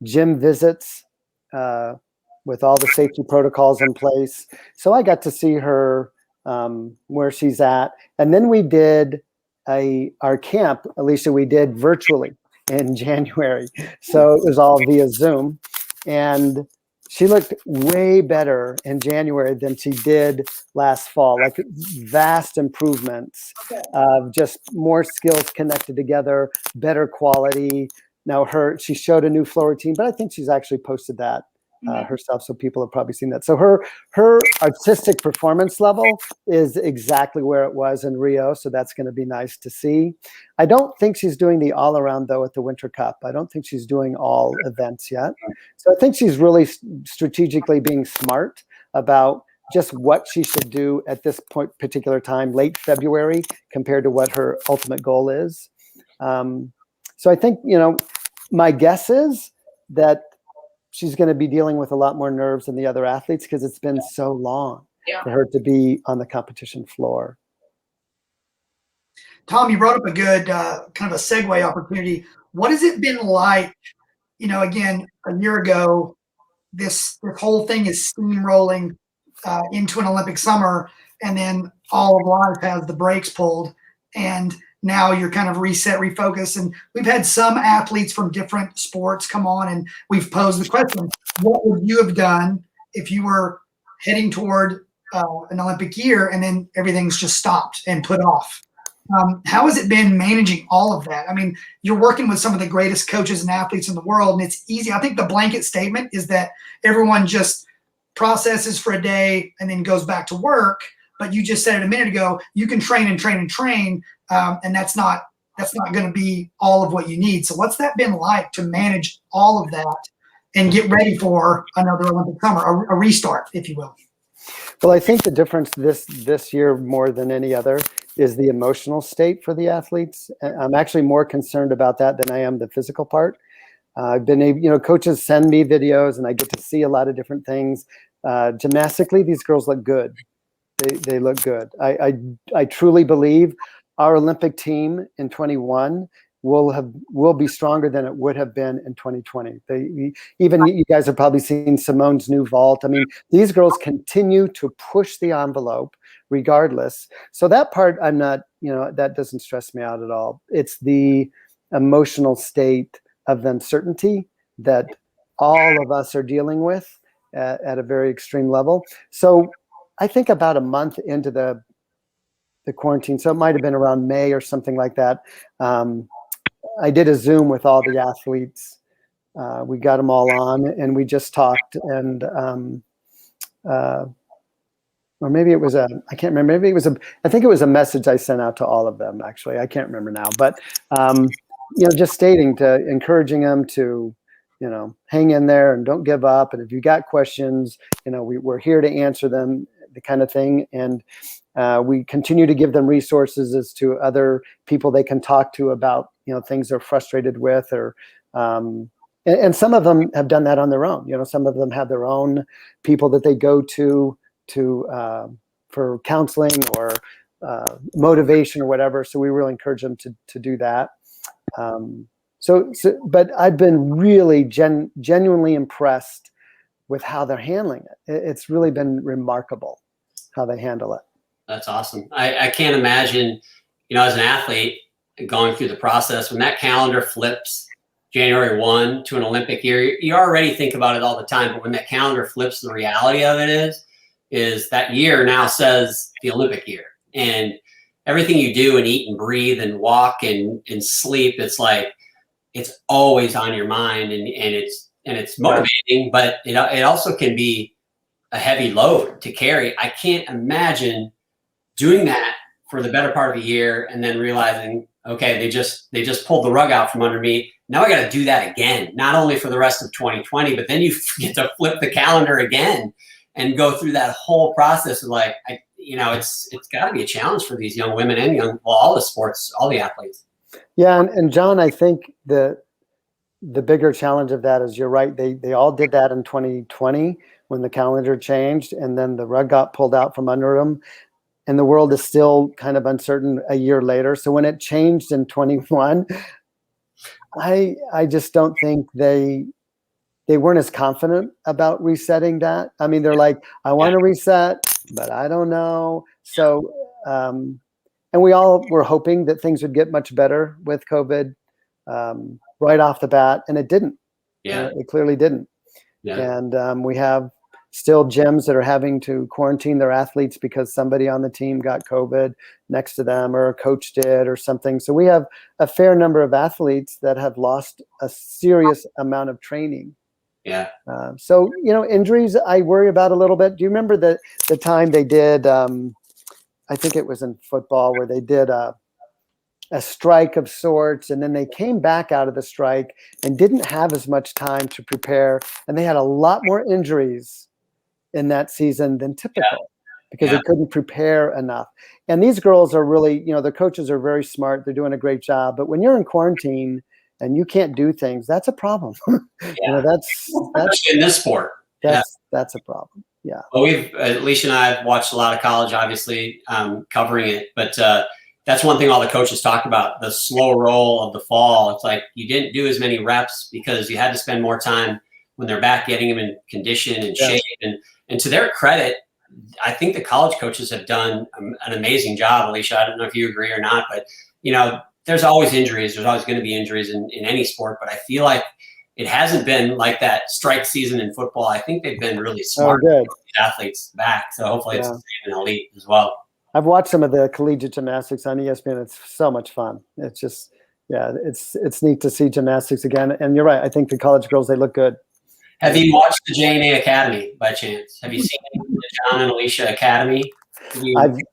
gym visits with all the safety protocols in place. So I got to see her where she's at. And then we did our camp, Alicia, we did virtually in January. So it was all via Zoom. And she looked way better in January than she did last fall, like vast improvements of just more skills connected together, better quality. Now she showed a new flow routine, but I think she's actually posted that herself, so people have probably seen that. So her artistic performance level is exactly where it was in Rio, so that's going to be nice to see. I don't think she's doing the all-around, though, at the Winter Cup. I don't think she's doing all events yet. So I think she's really strategically being smart about just what she should do at this particular time, late February, compared to what her ultimate goal is. So I think, my guess is that she's going to be dealing with a lot more nerves than the other athletes, because it's been so long for her to be on the competition floor. Tom, you brought up a good kind of a segue opportunity. What has it been like, again, a year ago, this whole thing is steamrolling into an Olympic summer, and then all of life has the brakes pulled, and now you're kind of reset, refocus. And we've had some athletes from different sports come on, and we've posed the question, what would you have done if you were heading toward an Olympic year and then everything's just stopped and put off? How has it been managing all of that? I mean, you're working with some of the greatest coaches and athletes in the world, and it's easy. I think the blanket statement is that everyone just processes for a day and then goes back to work. But you just said it a minute ago, you can train and train and train, and that's not going to be all of what you need. So what's that been like to manage all of that and get ready for another Olympic summer, a restart, if you will? Well, I think the difference this year more than any other is the emotional state for the athletes. I'm actually more concerned about that than I am the physical part. I've been able, coaches send me videos and I get to see a lot of different things. Gymnastically, these girls look good. They look good. I truly believe our Olympic team in 21 will be stronger than it would have been in 2020. Even you guys have probably seen Simone's new vault. I mean, these girls continue to push the envelope regardless. So that part, I'm not, that doesn't stress me out at all. It's the emotional state of uncertainty that all of us are dealing with at a very extreme level. So I think about a month into the quarantine, so it might have been around May or something like that. I did a Zoom with all the athletes. We got them all on, and we just talked. And or maybe it was I can't remember. Maybe it was I think it was a message I sent out to all of them. Actually, I can't remember now. But just stating, encouraging them to, hang in there and don't give up. And if you got questions, we're here to answer them, the kind of thing. And we continue to give them resources as to other people they can talk to about, things they're frustrated with, or and some of them have done that on their own. Some of them have their own people that they go to for counseling or motivation or whatever. So we really encourage them to do that. But I've been really genuinely impressed with how they're handling it. It's really been remarkable how they handle it. That's awesome. I can't imagine, as an athlete going through the process, when that calendar flips January 1 to an Olympic year, you already think about it all the time. But when that calendar flips, the reality of it is that year now says the Olympic year. And everything you do and eat and breathe and walk and sleep, it's like, it's always on your mind, and it's motivating, but it also can be a heavy load to carry. I can't imagine doing that for the better part of a year and then realizing, okay, they just pulled the rug out from under me. Now I got to do that again, not only for the rest of 2020, but then you get to flip the calendar again and go through that whole process of it's got to be a challenge for these young women and all the sports, all the athletes. Yeah, and John, I think the bigger challenge of that is, you're right. They all did that in 2020 when the calendar changed, and then the rug got pulled out from under them, and the world is still kind of uncertain a year later. So when it changed in 21, I just don't think they weren't as confident about resetting that. I mean, they're like, I want to reset, but I don't know. So, and we all were hoping that things would get much better with COVID right off the bat, and it didn't. Yeah, it clearly didn't. Yeah. And we have still gyms that are having to quarantine their athletes because somebody on the team got COVID next to them, or a coach did, or something. So we have a fair number of athletes that have lost a serious amount of training. Yeah. So, injuries I worry about a little bit. Do you remember the time they did, I think it was in football, where they did a strike of sorts, and then they came back out of the strike and didn't have as much time to prepare, and they had a lot more injuries in that season than typical because they couldn't prepare enough. And these girls are really, the coaches are very smart. They're doing a great job. But when you're in quarantine and you can't do things, that's a problem. That's in this sport. That's a problem. Yeah. Well, Alicia and I have watched a lot of college, obviously, covering it, but that's one thing all the coaches talk about, the slow roll of the fall. It's like you didn't do as many reps because you had to spend more time when they're back, getting them in condition and shape. And to their credit, I think the college coaches have done an amazing job. Alicia, I don't know if you agree or not, but there's always injuries. There's always going to be injuries in any sport, but I feel like it hasn't been like that strike season in football. I think they've been really smart to get athletes back. So hopefully it's the same in elite as well. I've watched some of the collegiate gymnastics on ESPN. It's so much fun. It's just, it's neat to see gymnastics again. And you're right. I think the college girls, they look good. Have you watched the J&A Academy by chance? Have you seen the John and Alicia Academy?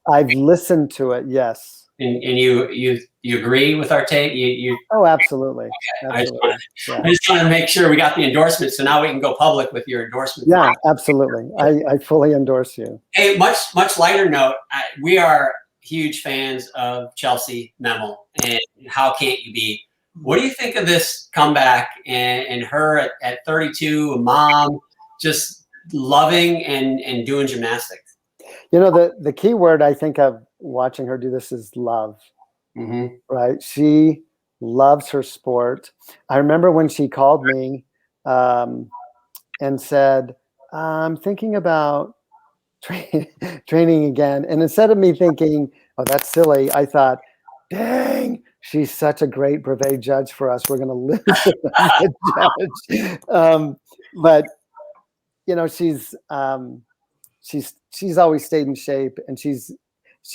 I've listened to it. Yes. And you agree with our take? Oh, absolutely. Okay. I just want to make sure we got the endorsement, so now we can go public with your endorsement. Yeah, absolutely. I fully endorse you. Hey, much lighter note. We are huge fans of Chelsea Memel, and how can't you be? What do you think of this comeback and her at 32, a mom, just loving and doing gymnastics? The key word I think of watching her do this is love. Mm-hmm. Right? She loves her sport. I remember when she called me and said, I'm thinking about training again. And instead of me thinking, oh, that's silly, I thought, dang, she's such a great brevet judge for us. We're going to lose the judge. But you know, she's always stayed in shape, and she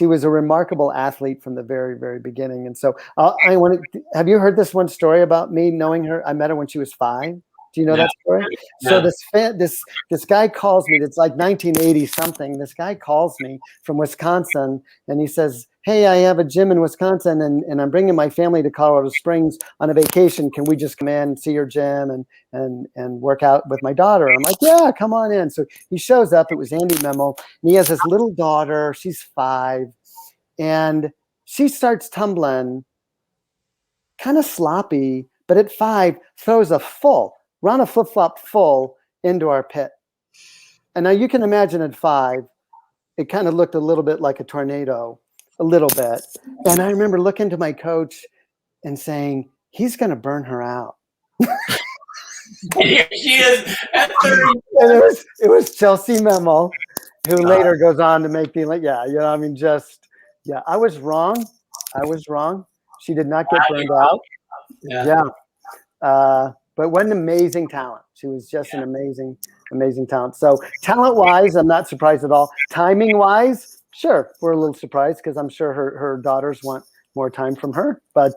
was a remarkable athlete from the very, very beginning. And so have you heard this one story about me knowing her? I met her when she was 5. Do you know that story? No. So this guy calls me. It's like 1980 something. This guy calls me from Wisconsin, and he says, "Hey, I have a gym in Wisconsin, and I'm bringing my family to Colorado Springs on a vacation. Can we just come in and see your gym and work out with my daughter?" I'm like, "Yeah, come on in." So he shows up. It was Andy Memel, and he has his little daughter. She's 5, and she starts tumbling, kind of sloppy, but at 5 throws a run a flip-flop full into our pit. And now you can imagine at 5, it kind of looked a little bit like a tornado, a little bit. And I remember looking to my coach and saying, he's going to burn her out. She is at 30. And it was Chelsea Memel, who later goes on to make the, I was wrong. She did not get burned out. Yeah. But what an amazing talent. She was just an amazing, amazing talent. So talent-wise, I'm not surprised at all. Timing-wise, sure, we're a little surprised because I'm sure her daughters want more time from her. But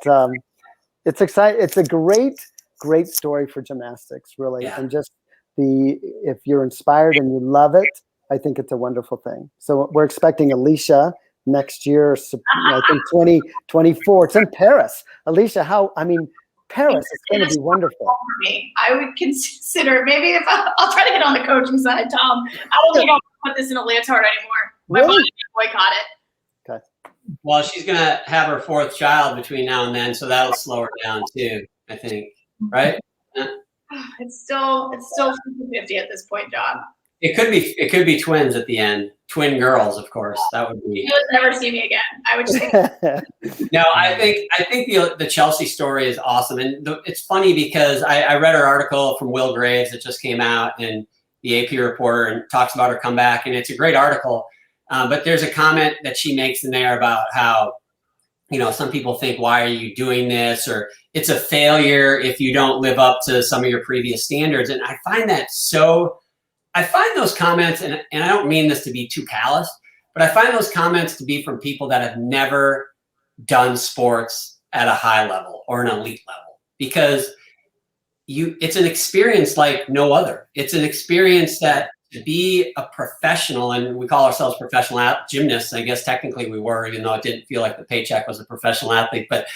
it's exciting. It's a great, great story for gymnastics, really. Yeah. And just if you're inspired and you love it, I think it's a wonderful thing. So we're expecting Alicia next year, I think 2024. It's in Paris. Alicia, Paris is going to be wonderful. I would consider maybe if I'll try to get on the coaching side, Tom. I don't think I'll put this in a leotard anymore. My body can boycott it. Okay. Well, she's going to have her 4th child between now and then, so that'll slow her down too, I think. Right? It's still 50-50 at this point, John. It could be twins at the end. Twin girls, of course. That would be. You would never see me again. I would just. No, I think the Chelsea story is awesome, and it's funny because I read her article from Will Graves that just came out in the AP Reporter and talks about her comeback, and it's a great article. But there's a comment that she makes in there about how, some people think, why are you doing this? Or it's a failure if you don't live up to some of your previous standards. And I find those comments, and I don't mean this to be too callous, but I find those comments to be from people that have never done sports at a high level or an elite level, because it's an experience like no other. It's an experience that to be a professional, and we call ourselves professional gymnasts. I guess technically we were, even though it didn't feel like the paycheck was a professional athlete, but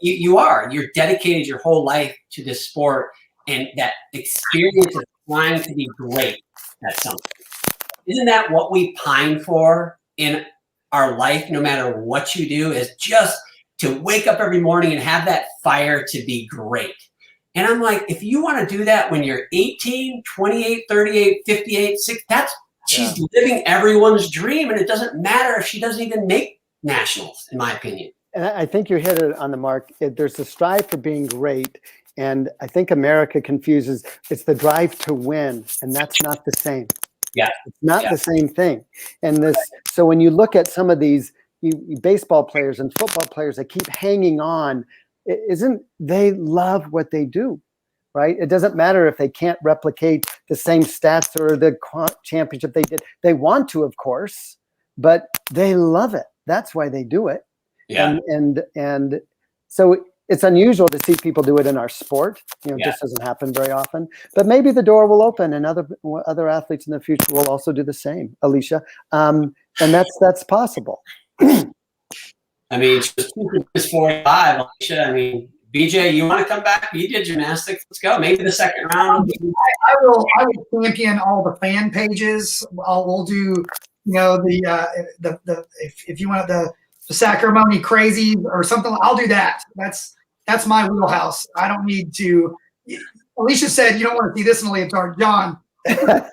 you're dedicated your whole life to this sport, and that experience of trying to be great at something. Isn't that what we pine for in our life, no matter what you do, is just to wake up every morning and have that fire to be great? And I'm like, if you want to do that when you're 18, 28, 38, 58, 60, she's living everyone's dream, and it doesn't matter if she doesn't even make nationals, in my opinion. And I think you hit it on the mark. There's a strive for being great. And I think America confuses, it's the drive to win, and that's not the same. Yeah. It's not the same thing. And so when you look at some of these baseball players and football players that keep hanging on, they love what they do, right? It doesn't matter if they can't replicate the same stats or the championship they did. They want to, of course, but they love it. That's why they do it. Yeah. And so it's unusual to see people do it in our sport. This doesn't happen very often. But maybe the door will open, and other athletes in the future will also do the same, Alicia. And that's possible. I mean, she's 45, Alicia. BJ, you want to come back? You did gymnastics. Let's go. Maybe the second round. I will champion all the fan pages. We'll do, if you want the Sacramento crazy or something, I'll do that. That's my wheelhouse. I don't need to. Alicia said you don't want to see this in a leotard, John. Fair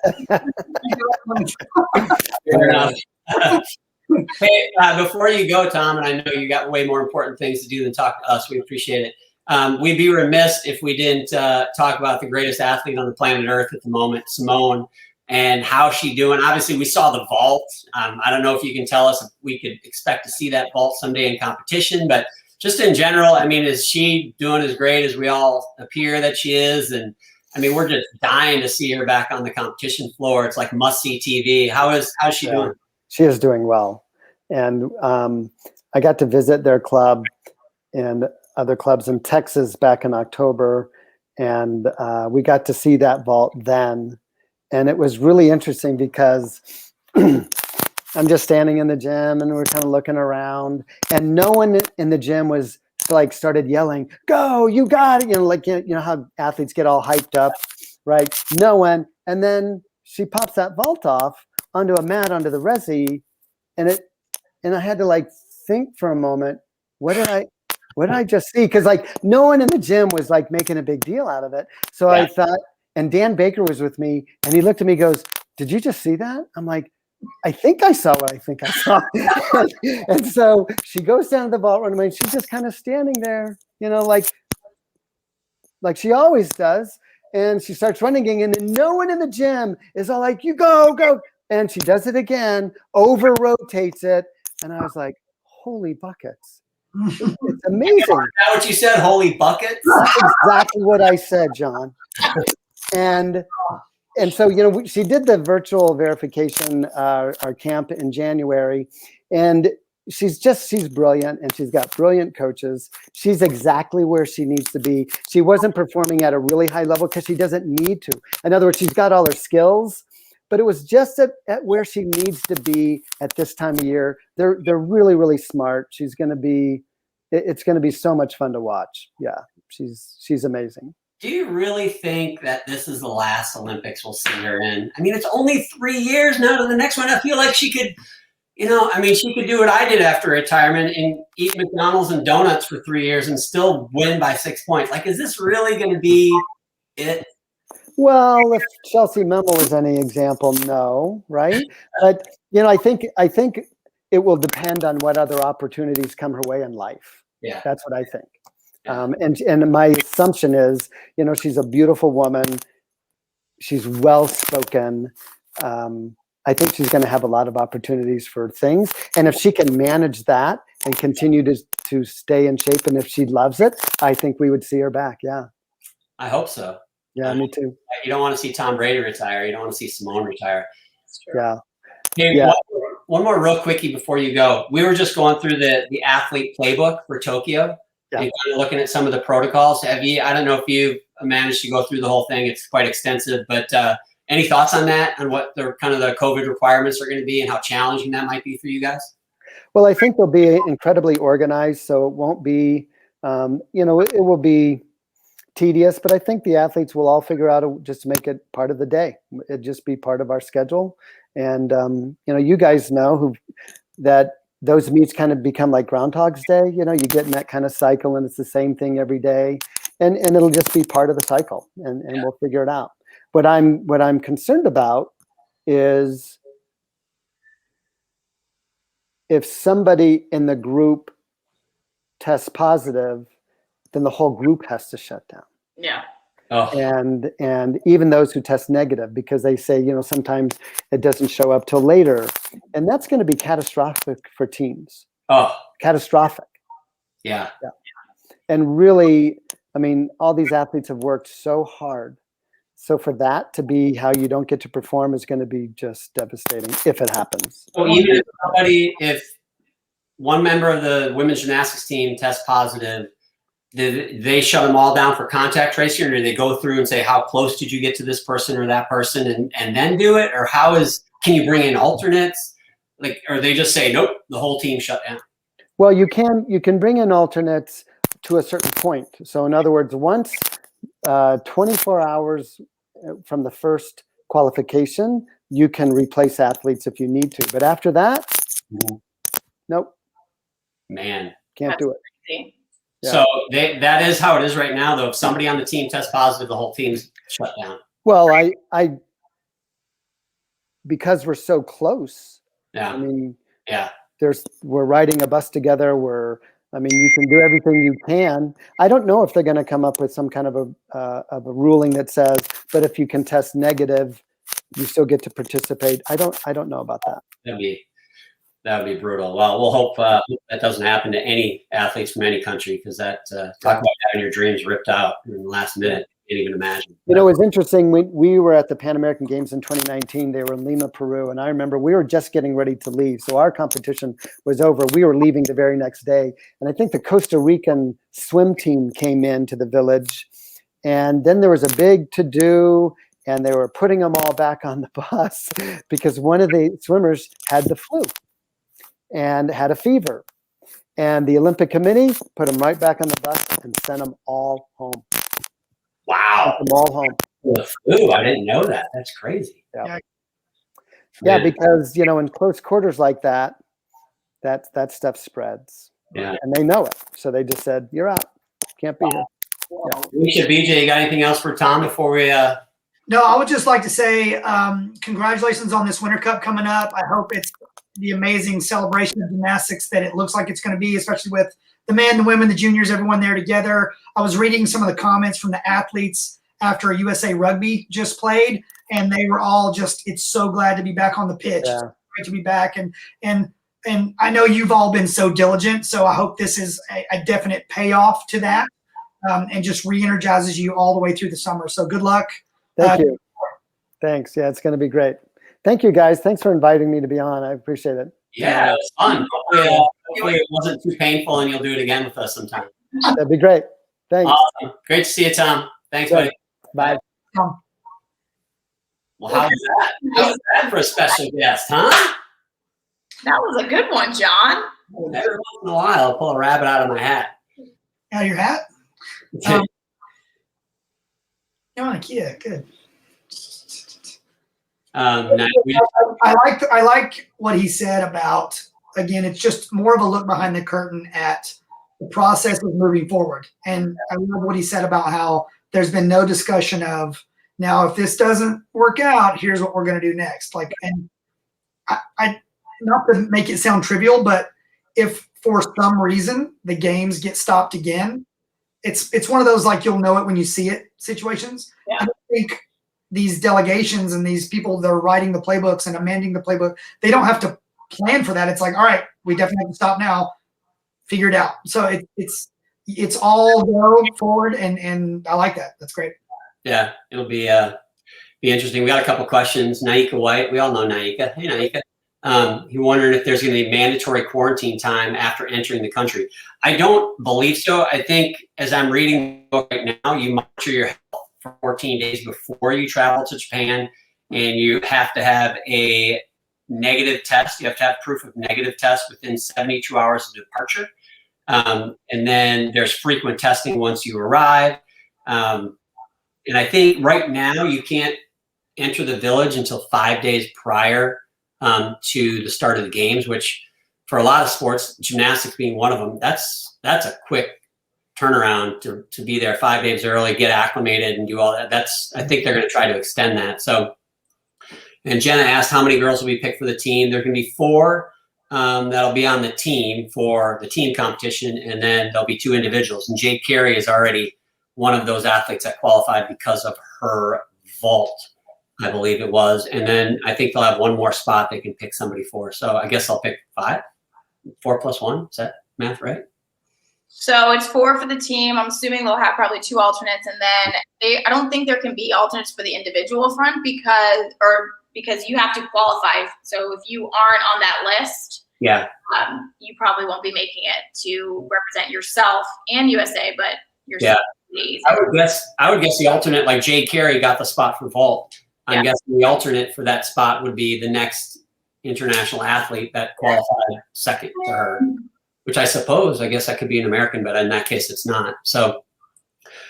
enough. Hey, before you go, Tom, and I know you got way more important things to do than talk to us. We appreciate it. We'd be remiss if we didn't talk about the greatest athlete on the planet Earth at the moment, Simone. and how's she doing? Obviously, we saw the vault. I don't know if you can tell us if we could expect to see that vault someday in competition, but just in general, I mean, is she doing as great as we all appear that she is? And I mean, we're just dying to see her back on the competition floor. It's like must-see TV. How's she doing? She is doing well. And I got to visit their club and other clubs in Texas back in October. And we got to see that vault then. And it was really interesting because I'm just standing in the gym and we're kind of looking around, and no one in the gym was like started yelling, "Go, you got it!" Like how athletes get all hyped up, right? No one. And then she pops that vault off onto a mat onto the resi, and I had to like think for a moment, what did I just see? Because like no one in the gym was like making a big deal out of it. So I thought, and Dan Baker was with me, and he looked at me, goes, "Did you just see that?" I'm like, "I think I saw what I think I saw." And so she goes down to the vault runway, and she's just kind of standing there, like she always does. And she starts running again, and no one in the gym is all like, "You go, go." And she does it again, over rotates it. And I was like, holy buckets. It's amazing. Is that what you said? Holy buckets? That's exactly what I said, John. And so, she did the virtual verification, our camp in January, and she's brilliant, and she's got brilliant coaches. She's exactly where she needs to be. She wasn't performing at a really high level because she doesn't need to. In other words, she's got all her skills, but it was just at where she needs to be at this time of year. They're really, really smart. It's going to be so much fun to watch. Yeah, she's amazing. Do you really think that this is the last Olympics we'll see her in? I mean, it's only 3 years now to the next one. I feel like she could, she could do what I did after retirement and eat McDonald's and donuts for 3 years and still win by 6 points. Like, is this really going to be it? Well, if Chelsea Memel is any example, no, right? But I think it will depend on what other opportunities come her way in life. Yeah, that's what I think. And my assumption is, she's a beautiful woman. She's well spoken. I think she's going to have a lot of opportunities for things. And if she can manage that and continue to stay in shape, and if she loves it, I think we would see her back. Yeah. I hope so. Yeah, me too. You don't want to see Tom Brady retire. You don't want to see Simone retire. Yeah. Hey, yeah. One more real quickie before you go. We were just going through the athlete playbook for Tokyo. Yeah. And kind of looking at some of the protocols. I don't know if you managed to go through the whole thing. It's quite extensive, but any thoughts on that, on what the kind of the COVID requirements are going to be and how challenging that might be for you guys? Well, I think they'll be incredibly organized, so it won't be, it will be tedious, but I think the athletes will all figure out just to make it part of the day. It'd just be part of our schedule. And, you guys know that those meets kind of become like Groundhog's Day. You get in that kind of cycle, and it's the same thing every day, and it'll just be part of the cycle, and we'll figure it out. What I'm concerned about is if somebody in the group tests positive, then the whole group has to shut down. Yeah. Oh. And even those who test negative, because they say, sometimes it doesn't show up till later, and that's going to be catastrophic for teams. Oh, catastrophic. Yeah. And really, I mean, all these athletes have worked so hard. So for that to be how you don't get to perform is going to be just devastating if it happens. So even if one member of the women's gymnastics team tests positive, did they shut them all down for contact tracing, or do they go through and say, how close did you get to this person or that person and then do it? Or can you bring in alternates? Or they just say, nope, the whole team shut down? Well, you can bring in alternates to a certain point. So in other words, once 24 hours from the first qualification, you can replace athletes if you need to. But after that, nope. Man. Can't do it. Crazy. Yeah. So that is how it is right now, though. If somebody on the team tests positive, the whole team's shut down. Well, I because we're so close. Yeah. I mean, yeah. We're riding a bus together. You can do everything you can. I don't know if they're going to come up with some kind of a ruling that says, but if you can test negative, you still get to participate. I don't know about that. That would be brutal. Well, we'll hope that doesn't happen to any athletes from any country, because that talk about having your dreams ripped out in the last minute. Can't even imagine. You know, it was interesting. We were at the Pan American Games in 2019. They were in Lima, Peru, and I remember we were just getting ready to leave. So our competition was over. We were leaving the very next day, and I think the Costa Rican swim team came into the village, and then there was a big to-do, and they were putting them all back on the bus because one of the swimmers had the flu and had a fever. And the Olympic Committee put them right back on the bus and sent them all home. Wow. Sent them all home. The flu, I didn't know that. That's crazy. Yeah, because, you know, in close quarters like that stuff spreads. Yeah. And they know it. So they just said, you're out. Can't be here. Yeah. Alicia, BJ, you got anything else for Tom before we No, I would just like to say congratulations on this Winter Cup coming up. I hope it's the amazing celebration of gymnastics that it looks like it's going to be, especially with the men, the women, the juniors, everyone there together. I was reading some of the comments from the athletes after USA Rugby just played, and they were all just, it's so glad to be back on the pitch. Yeah. It's great to be back. And I know you've all been so diligent, so I hope this is a definite payoff to that, and just re-energizes you all the way through the summer. So good luck. Thank you. Thanks. Yeah, it's going to be great. Thank you, guys. Thanks for inviting me to be on. I appreciate it. Yeah, it was fun. Hopefully it wasn't too painful and you'll do it again with us sometime. That'd be great. Thanks. Awesome. Great to see you, Tom. Thanks, buddy. Bye. Tom. Well, how was that? How was that for a special guest, huh? That was a good one, John. Every once in a while, I'll pull a rabbit out of my hat. Out of your hat? Yeah, good. I like what he said about, again, it's just more of a look behind the curtain at the process of moving forward. And I love what he said about how there's been no discussion of, now if this doesn't work out, here's what we're going to do next. Like, and I not to make it sound trivial, but if for some reason the games get stopped again, it's one of those, like, you'll know it when you see it situations. Yeah. I don't think these delegations and these people that are writing the playbooks and amending the playbook, they don't have to plan for that. It's like, all right, we definitely have to stop now, figure it out. So it's all go forward, and I like that. That's great. Yeah, it'll be interesting. We got a couple questions. Naika White, we all know Naika. Hey, Naika. He wondered if there's going to be mandatory quarantine time after entering the country. I don't believe so. I think, as I'm reading the book right now, you monitor your health for 14 days before you travel to Japan, and you have to have a negative test. You have to have proof of negative test within 72 hours of departure. And then there's frequent testing once you arrive. And I think right now you can't enter the village until 5 days prior to the start of the games, which for a lot of sports, gymnastics being one of them, that's a quick turnaround to be there 5 days early, get acclimated, and do all that. I think they're going to try to extend that. So, and Jenna asked how many girls will be picked for the team. There can be 4 that'll be on the team for the team competition, and then there'll be 2 individuals. And Jade Carey is already one of those athletes that qualified because of her vault, I believe it was. And then I think they'll have 1 more spot they can pick somebody for. So I guess I'll pick 5. 4 + 1. Is that math right? So it's 4 for the team. I'm assuming they'll have probably 2 alternates, and then I don't think there can be alternates for the individual front because you have to qualify. So if you aren't on that list, yeah, you probably won't be making it to represent yourself and USA, but yourself. Yeah. I would guess the alternate, like Jade Carey got the spot for vault. I'm guessing the alternate for that spot would be the next international athlete that qualified second to her, which I guess that could be an American, but in that case it's not. So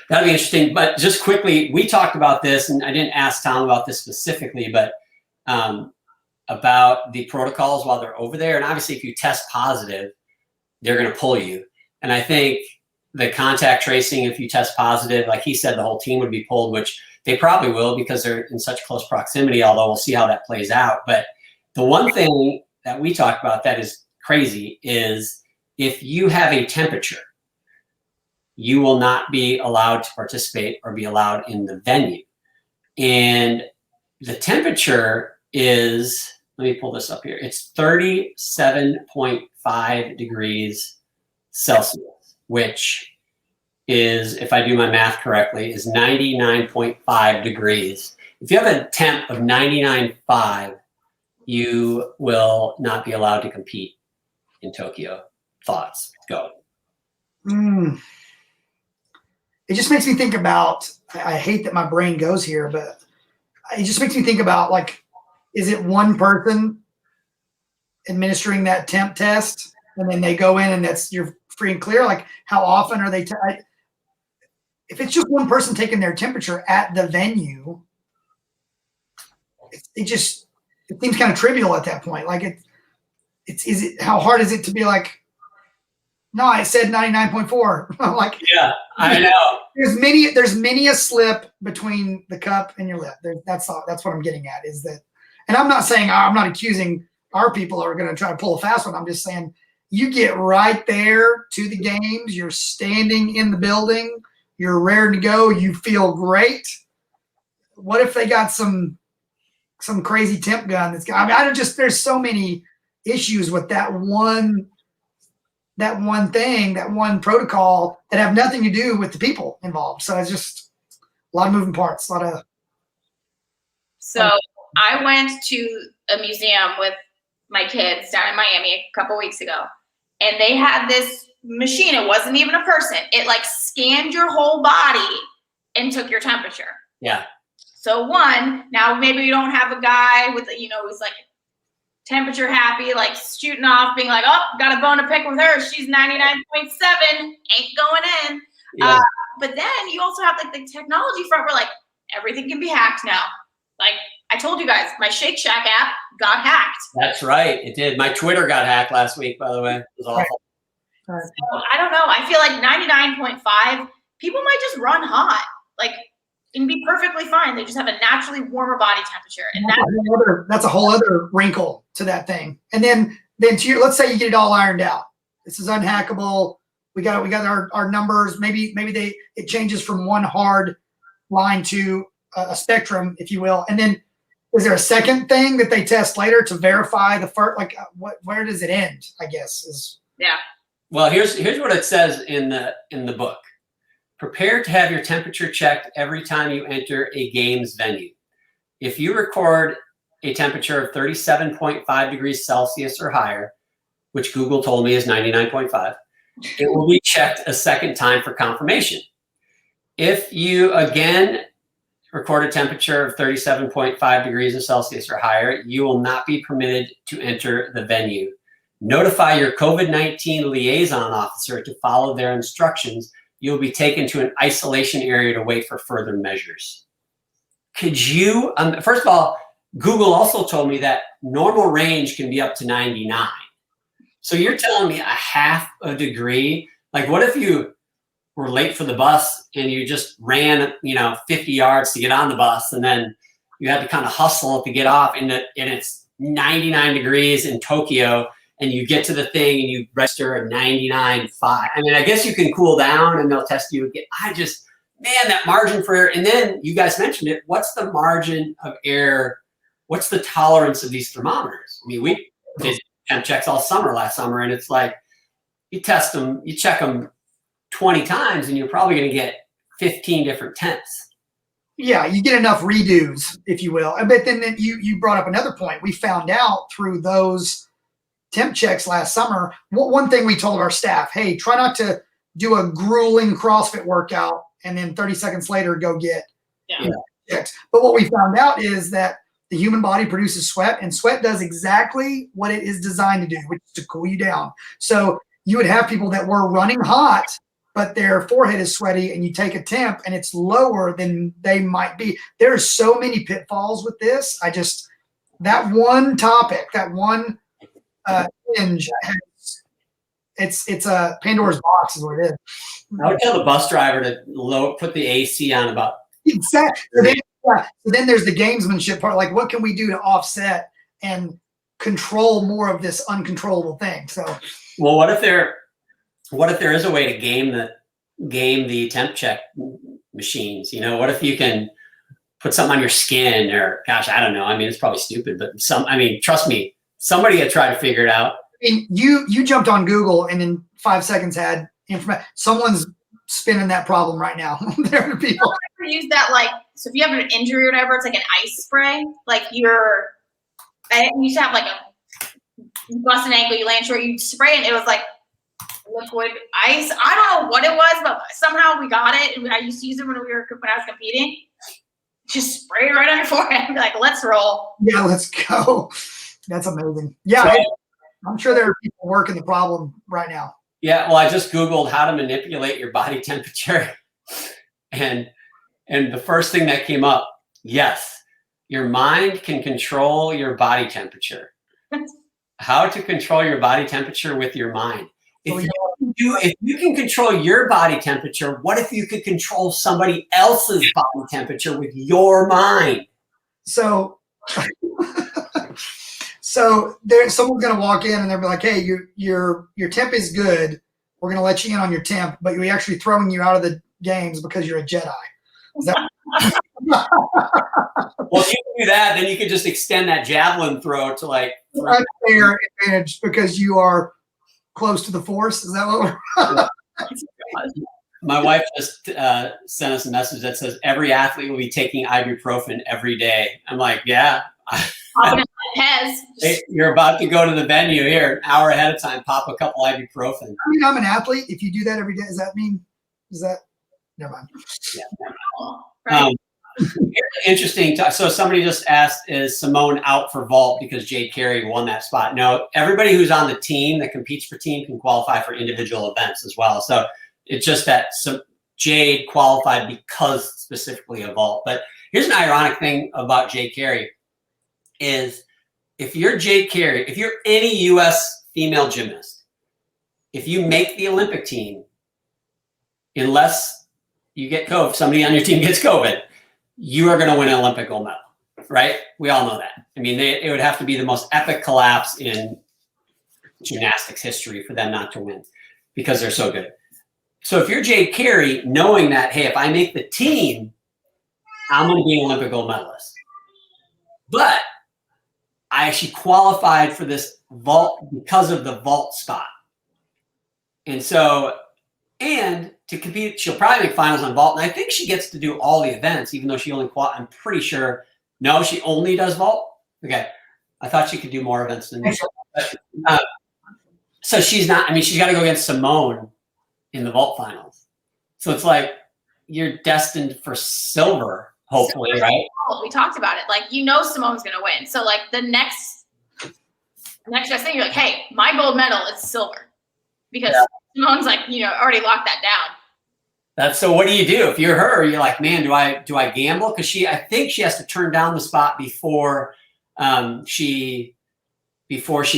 that'd be interesting. But just quickly, we talked about this, and I didn't ask Tom about this specifically, but about the protocols while they're over there. And obviously if you test positive, they're going to pull you. And I think the contact tracing, if you test positive, like he said, the whole team would be pulled, which they probably will because they're in such close proximity, although we'll see how that plays out. But the one thing that we talked about that is crazy is if you have a temperature, you will not be allowed to participate or be allowed in the venue. And the temperature is, let me pull this up here. It's 37.5 degrees Celsius, which is, if I do my math correctly, is 99.5 degrees. If you have a temp of 99.5, you will not be allowed to compete in Tokyo. Thoughts? Go. It just makes me think about, I hate that my brain goes here, but it just makes me think about, like, is it one person administering that temp test and then they go in and you're free and clear? Like, how often are they? If it's just one person taking their temperature at the venue, it seems kind of trivial at that point. Like, how hard is it to be like, no, I said 99.4. I'm like, yeah, I know. There's many a slip between the cup and your lip. That's what I'm getting at, is that, and I'm not saying, I'm not accusing our people are going to try to pull a fast one. I'm just saying, you get right there to the games, you're standing in the building, you're raring to go, you feel great. What if they got some crazy temp gun that's got, I mean, there's so many issues with that one thing, that one protocol that have nothing to do with the people involved. So it's just a lot of moving parts, So I went to a museum with my kids down in Miami a couple weeks ago, and they had this machine. It wasn't even a person. It like scanned your whole body and took your temperature. Yeah. So now maybe you don't have a guy with, who's like temperature happy, like shooting off, being like, oh, got a bone to pick with her. She's 99.7, ain't going in. Yeah. But then you also have like the technology front where like everything can be hacked now. Like I told you guys, my Shake Shack app got hacked. That's right. It did. My Twitter got hacked last week, by the way. It was awful. Right. So, I don't know. I feel like 99.5, people might just run hot. Like, and be perfectly fine. They just have a naturally warmer body temperature. And that's a whole other wrinkle to that thing. And then let's say you get it all ironed out. This is unhackable. We got our numbers. Maybe it changes from one hard line to a spectrum, if you will. And then is there a second thing that they test later to verify the first? Like, where does it end? I guess is. Yeah. Well, here's what it says in the book. Prepare to have your temperature checked every time you enter a games venue. If you record a temperature of 37.5 degrees Celsius or higher, which Google told me is 99.5, it will be checked a second time for confirmation. If you again record a temperature of 37.5 degrees Celsius or higher, you will not be permitted to enter the venue. Notify your COVID-19 liaison officer to follow their instructions. You'll be taken to an isolation area to wait for further measures. Could you, first of all, Google also told me that normal range can be up to 99. So you're telling me a half a degree? Like, what if you were late for the bus and you just ran, 50 yards to get on the bus, and then you had to kind of hustle to get off, and it's 99 degrees in Tokyo, and you get to the thing and you register a 99.5. I mean, I guess you can cool down and they'll test you again. That margin for error. And then you guys mentioned it. What's the margin of error? What's the tolerance of these thermometers? I mean, we did temp checks all last summer, and it's like you test them, you check them 20 times, and you're probably going to get 15 different temps. Yeah, you get enough redos, if you will. But then you brought up another point. We found out through those temp checks last summer, one thing we told our staff, hey, try not to do a grueling CrossFit workout and then 30 seconds later go get checked. But what we found out is that the human body produces sweat, and sweat does exactly what it is designed to do, which is to cool you down. So you would have people that were running hot, but their forehead is sweaty, and you take a temp and it's lower than they might be. There's so many pitfalls with this. That one topic, that one hinge, it's a Pandora's box is what it is. I would tell the bus driver to put the AC on about. Exactly. So then there's the gamesmanship part. Like, what can we do to offset and control more of this uncontrollable thing? So, well, what if there is a way to game the temp check machines? What if you can put something on your skin, or gosh, I don't know. I mean, it's probably stupid, but trust me, somebody had tried to figure it out. I mean, you jumped on Google and in 5 seconds had information. Someone's spinning that problem right now. There are people use that, like, so if you have an injury or whatever, it's like an ice spray. Like I used to have like you bust an ankle, you land short, you spray it. It was like liquid ice. I don't know what it was, but somehow we got it. And I used to use it when I was competing. Just spray it right on your forehead and be like, let's roll. Yeah, let's go. That's amazing. Yeah, So, I'm sure there are people working the problem right now. yeah, well, I just Googled how to manipulate your body temperature. And the first thing that came up, yes, your mind can control your body temperature. How to control your body temperature with your mind. If you can control your body temperature, what if you could control somebody else's body temperature with your mind? So so there's someone's gonna walk in and they'll be like, hey, your temp is good. We're gonna let you in on your temp, but we're actually throwing you out of the games because you're a Jedi. Is that Well, if you can do that, then you could just extend that javelin throw to like unfair advantage because you are close to the Force? Is that what we're My wife just sent us a message that says every athlete will be taking ibuprofen every day. I'm like, yeah. Hey, you're about to go to the venue here an hour ahead of time, pop a couple ibuprofen. I mean, I'm an athlete. If you do that every day, does that mean, never mind. Yeah. Interesting. So somebody just asked, is Simone out for vault because Jade Carey won that spot? No, everybody who's on the team that competes for team can qualify for individual events as well. So it's just that Jade qualified because specifically of vault. But here's an ironic thing about Jade Carey is if you're Jade Carey, if you're any U.S. female gymnast, if you make the Olympic team, unless you get COVID, somebody on your team gets COVID, you are going to win an Olympic gold medal, right? We all know that. I mean, it would have to be the most epic collapse in gymnastics history for them not to win because they're so good. So if you're Jade Carey, knowing that, hey, if I make the team, I'm going to be an Olympic gold medalist. But I actually qualified for this vault because of the vault spot. And so, and to compete, she'll probably make finals on vault. And I think she gets to do all the events, even though she only I'm pretty sure. No, she only does vault. Okay. I thought she could do more events than me. So she's not, I mean, she's got to go against Simone in the vault finals. So it's like, you're destined for silver, hopefully, right? We talked about it. Like, Simone's going to win. So like the next best thing, you're like, hey, my gold medal is silver. Because Simone's like, already locked that down. So what do you do? If you're her, you're like, man, do I gamble? Because I think she has to turn down the spot before she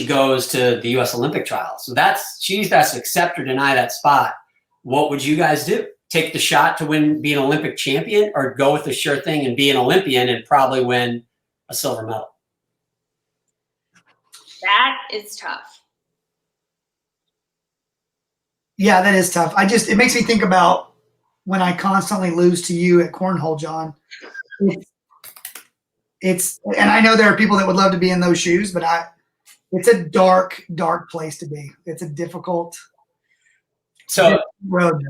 goes to the U.S. Olympic trials. So she has to accept or deny that spot. What would you guys do? Take the shot to be an Olympic champion, or go with the sure thing and be an Olympian and probably win a silver medal? That is tough. Yeah, that is tough. It makes me think about when I constantly lose to you at cornhole, John. And I know there are people that would love to be in those shoes, but it's a dark, dark place to be. It's a difficult road.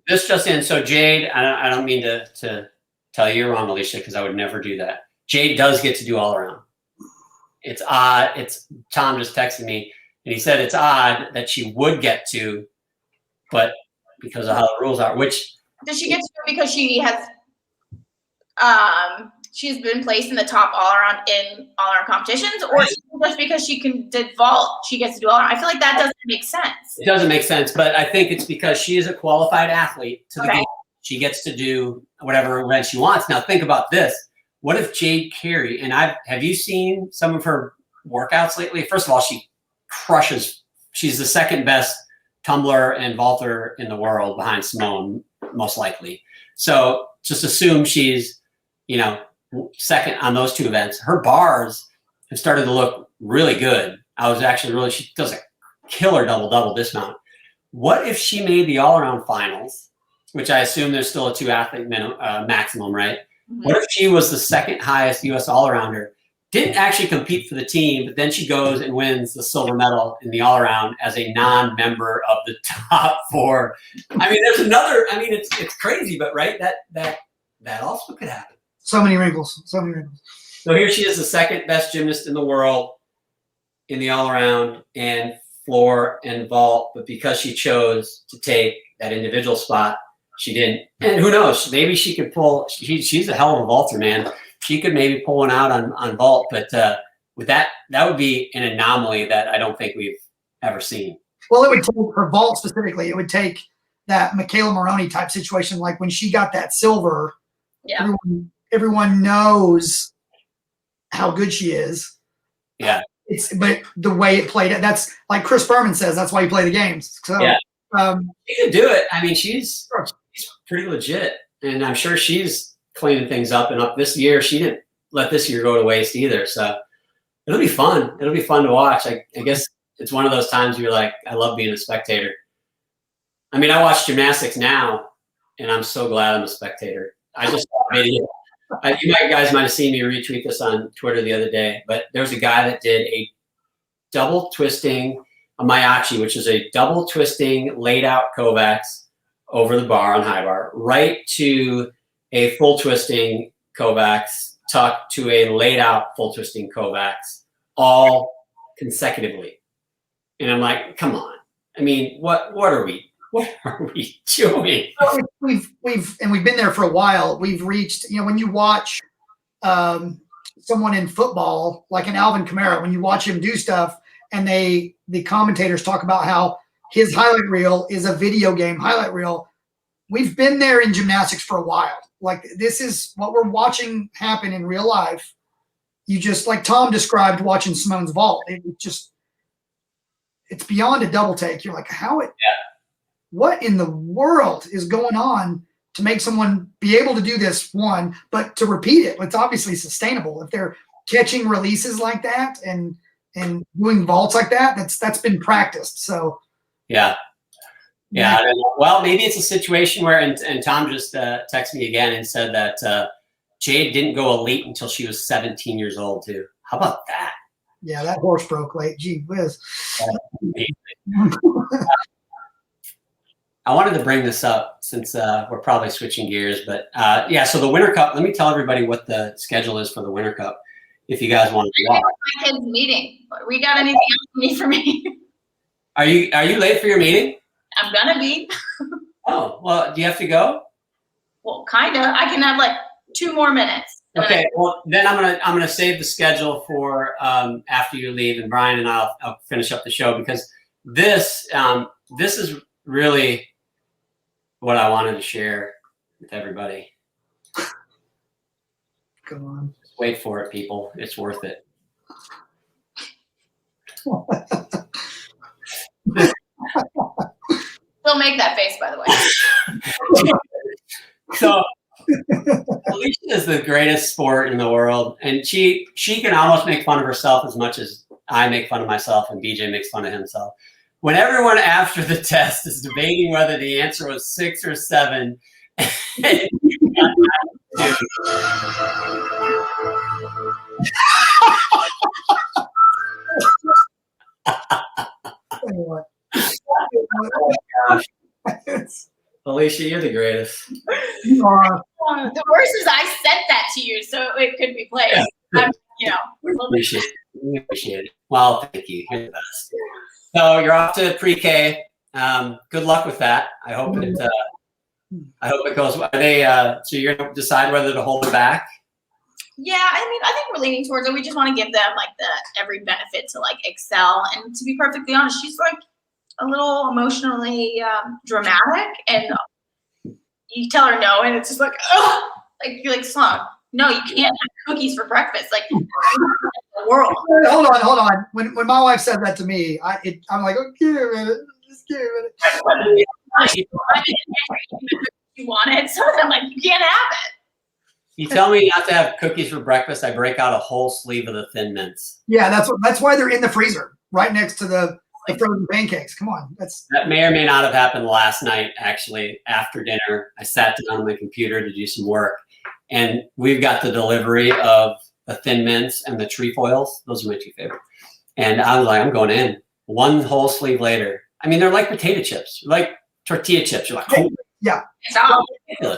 This just in. So Jade, I don't mean to tell you you're wrong, Alicia, because I would never do that. Jade does get to do all around. It's odd. Tom just texted me and he said it's odd that she would get to, but because of how the rules are, which does she get to do because she has she's been placed in the top all around competitions, or just because she did vault, she gets to do all around? I feel like that doesn't make sense. It doesn't make sense, but I think it's because she is a qualified athlete to the game. She gets to do whatever event she wants. Now think about this. What if Jade Carey, and have you seen some of her workouts lately? First of all, she crushes. She's the second best tumbler and vaulter in the world behind Simone, most likely. So just assume she's, second on those two events. Her bars have started to look really good. She does a killer double dismount. What if she made the all-around finals, which I assume there's still a 2 athlete maximum, right? What if she was the second highest U.S. all-arounder? Didn't actually compete for the team, but then she goes and wins the silver medal in the all-around as a non-member of the top 4. I mean, there's another. I mean, it's crazy, but right, that also could happen. So many wrinkles. So many wrinkles. So here she is, the second best gymnast in the world in the all-around and floor and vault, but because she chose to take that individual spot, she didn't. And who knows? Maybe she could pull. She's a hell of a vaulter, man. She could maybe pull one out on vault, but with that would be an anomaly that I don't think we've ever seen. Well, it would take, for vault specifically, it would take that Michaela Maroney type situation, like when she got that silver. Yeah. Everyone knows how good she is. Yeah. But the way it played, that's like Chris Berman says, that's why you play the games. So yeah. She can do it. I mean, she's pretty legit, and I'm sure she's cleaning things up. And up this year, she didn't let this year go to waste either. So it'll be fun. It'll be fun to watch. I guess it's one of those times you're like, I love being a spectator. I mean, I watch gymnastics now, and I'm so glad I'm a spectator. I just saw a video. You guys might have seen me retweet this on Twitter the other day, but there's a guy that did a double twisting, a Mayachi, which is a double twisting laid out Kovacs over the bar on high bar, right to a full twisting Kovacs tucked to a laid out full twisting Kovacs, all consecutively. And I'm like, come on. I mean, what are we doing? We've been there for a while. We've reached, when you watch someone in football, like an Alvin Kamara, when you watch him do stuff and the commentators talk about how his highlight reel is a video game highlight reel. We've been there in gymnastics for a while. Like, this is what we're watching happen in real life. You just, like Tom described watching Simone's vault. It's beyond a double take. You're like, what in the world is going on to make someone be able to do this, one, but to repeat it? It's obviously sustainable. If they're catching releases like that and doing vaults like that, that's been practiced. So yeah. Well, maybe it's a situation where, and Tom just texted me again and said that Jade didn't go elite until she was 17 years old too. How about that? Yeah, that horse broke late. Gee whiz. I wanted to bring this up since we're probably switching gears, but so the Winter Cup, let me tell everybody what the schedule is for the Winter Cup if you guys want to watch. My kids' meeting. We got anything else for me? Are you late for your meeting? I'm gonna be. Oh, well, do you have to go? Well, kinda. I can have like 2 more minutes. Okay, well then I'm gonna save the schedule for after you leave, and Brian and I'll finish up the show, because this is really what I wanted to share with everybody. Go on. Just wait for it, people. It's worth it. Still make that face, by the way. So Alicia is the greatest sport in the world, and she can almost make fun of herself as much as I make fun of myself and BJ makes fun of himself. When everyone after the test is debating whether the answer was 6 or 7, Alicia, you're the greatest. You are. The worst is I sent that to you, so it could be played. Appreciate it. Well, thank you. You're the best. So you're off to pre-K. Good luck with that. I hope it goes well. So you're gonna decide whether to hold it back? Yeah, I think we're leaning towards it. We just want to give them like every benefit to like excel. And to be perfectly honest, she's like a little emotionally dramatic, and you tell her no, and it's just like, oh, like you're like, Sloan, no, you can't have cookies for breakfast. Like, the world. Hold on. When my wife said that to me, I'm like, oh, give it a minute. Just give it a minute. You want it, so I'm like, you can't have it. You tell me not to have cookies for breakfast, I break out a whole sleeve of the Thin Mints. Yeah, that's why they're in the freezer, right next to the frozen pancakes. Come on, that may or may not have happened last night. Actually, after dinner, I sat down on my computer to do some work, And we've got the delivery of the Thin Mints and the trefoils. Those are my two favorite. And I was like, I'm going in. One whole sleeve later. I mean, they're like potato chips, like tortilla chips. You're like, oh, Yeah. It's all ridiculous.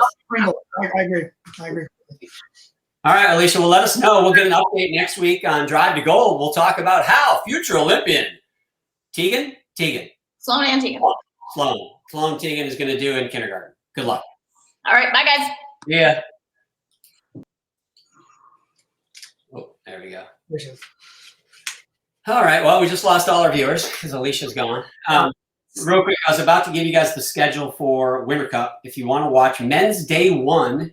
I agree. All right, Alicia, well, let us know. We'll get an update next week on Drive to Gold. We'll talk about how future Olympian Tegan, Sloan and Tegan. Sloan Tegan is going to do in kindergarten. Good luck. All right, bye guys. Yeah. Oh, there we go. All right. Well, we just lost all our viewers because Alicia's gone. Real quick, I was about to give you guys the schedule for Winter Cup. If you want to watch, Men's Day 1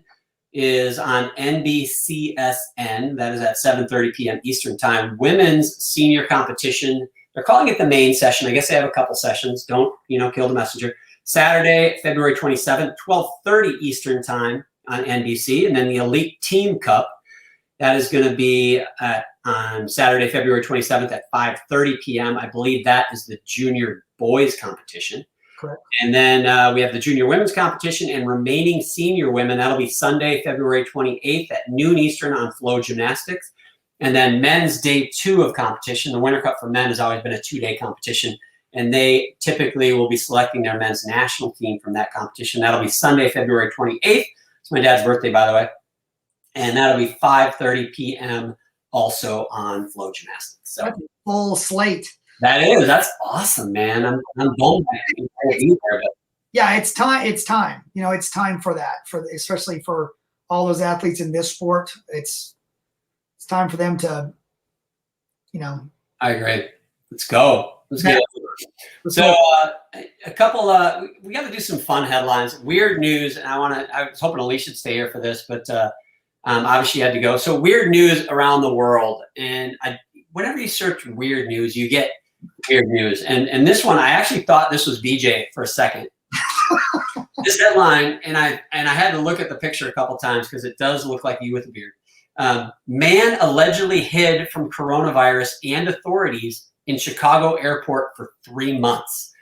is on NBCSN. That is at 7:30 p.m. Eastern Time. Women's senior competition. They're calling it the main session. I guess they have a couple sessions. Don't, kill the messenger. Saturday, February 27th, 12:30 Eastern Time on NBC. And then the Elite Team Cup. That is going to be on Saturday, February 27th at 5:30 p.m. I believe that is the junior boys competition. Correct. And then we have the junior women's competition and remaining senior women. That'll be Sunday, February 28th at noon Eastern on Flow Gymnastics. And then men's day 2 of competition. The Winter Cup for men has always been a 2-day competition. And they typically will be selecting their men's national team from that competition. That'll be Sunday, February 28th. It's my dad's birthday, by the way. And that'll be 5:30 p.m. also on Flow Gymnastics. So Full slate. that's awesome, man. I'm bummed I can't be there, but Yeah, it's time. It's time for that. Especially for all those athletes in this sport. It's time for them to, I agree. Let's go. Let's get it. So a couple. We got to do some fun headlines. Weird news, and I was hoping Alicia would stay here for this, but obviously you had to go. So weird news around the world, and whenever you search weird news, you get weird news. And this one, I actually thought this was BJ for a second. This headline, and I had to look at the picture a couple times because it does look like you with a beard. Man allegedly hid from coronavirus and authorities in Chicago airport for 3 months.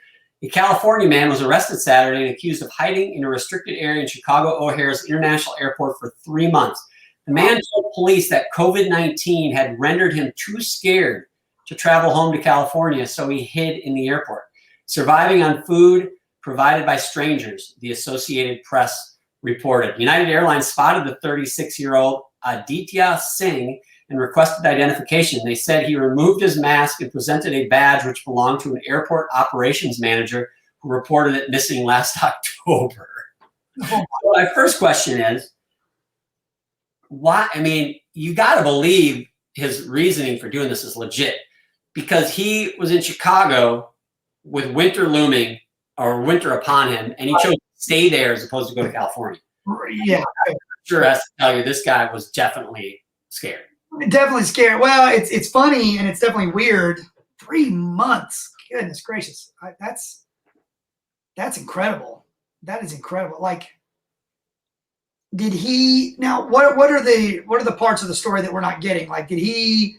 A California man was arrested Saturday and accused of hiding in a restricted area in Chicago O'Hare's International Airport for 3 months. The man told police that COVID-19 had rendered him too scared to travel home to California, so he hid in the airport, surviving on food provided by strangers, the Associated Press reported. United Airlines spotted the 36-year-old Aditya Singh and requested identification. They said he removed his mask and presented a badge which belonged to an airport operations manager who reported it missing last October. So my first question is, why? I mean, you got to believe his reasoning for doing this is legit, because he was in Chicago with winter looming or winter upon him, and he chose to stay there as opposed to go to California. Yeah. I'm sure has to tell you this guy was definitely scared. Definitely scared. Well, it's funny and it's definitely weird. 3 months. Goodness gracious. That's incredible. That is incredible. Like, did he now what are the parts of the story that we're not getting? Like, did he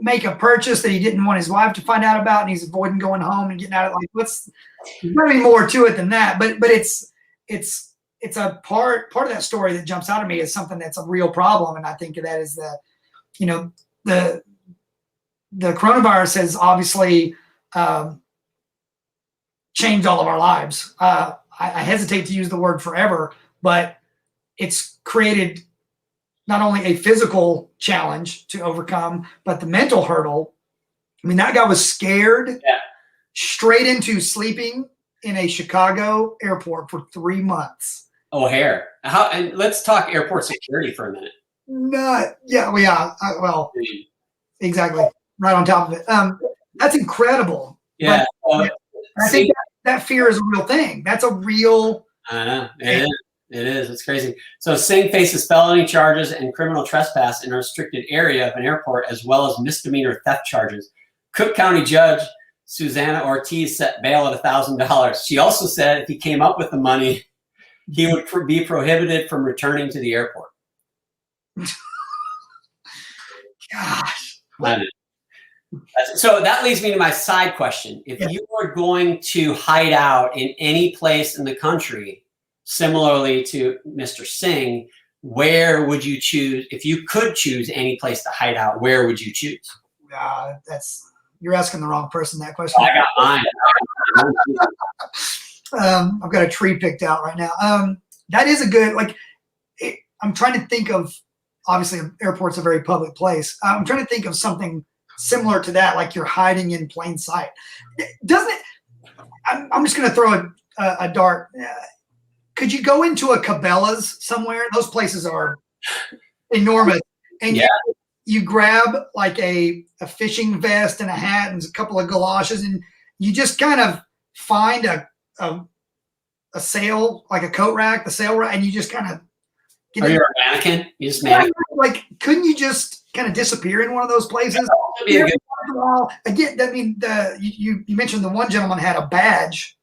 make a purchase that he didn't want his wife to find out about and he's avoiding going home and getting out of, like, there's gotta be more to it than that. But it's a part of that story that jumps out at me as something that's a real problem. And I think that is the coronavirus has obviously changed all of our lives. I hesitate to use the word forever, but it's created not only a physical challenge to overcome, but the mental hurdle. I mean, that guy was scared straight into sleeping in a Chicago airport for 3 months. O'Hare. And let's talk airport security for a minute. Well, exactly. Right on top of it. That's incredible. Yeah. I think that fear is a real thing. That's a real. I know. It is. It's crazy. So Singh faces felony charges and criminal trespass in a restricted area of an airport, as well as misdemeanor theft charges. Cook County Judge Susanna Ortiz set bail at $1,000. She also said if he came up with the money, he would be prohibited from returning to the airport. Gosh. So that leads me to my side question. If you are going to hide out in any place in the country, similarly to Mr. Singh, where would you choose if you could choose any place to hide out? Where would you choose? You're asking the wrong person that question. I got mine. I've got a tree picked out right now. That is a good, I'm trying to think of, obviously airport's a very public place. I'm trying to think of something similar to that, like you're hiding in plain sight. Doesn't it, I'm just going to throw a dart. Could you go into a Cabela's somewhere? Those places are enormous. And you grab like a fishing vest and a hat and a couple of galoshes, and you just kind of find a sale, like a coat rack, the sale rack, and you just kind of get Are you a mannequin? You just mannequin? Like, couldn't you just kind of disappear in one of those places? Again, I mean, you mentioned the one gentleman had a badge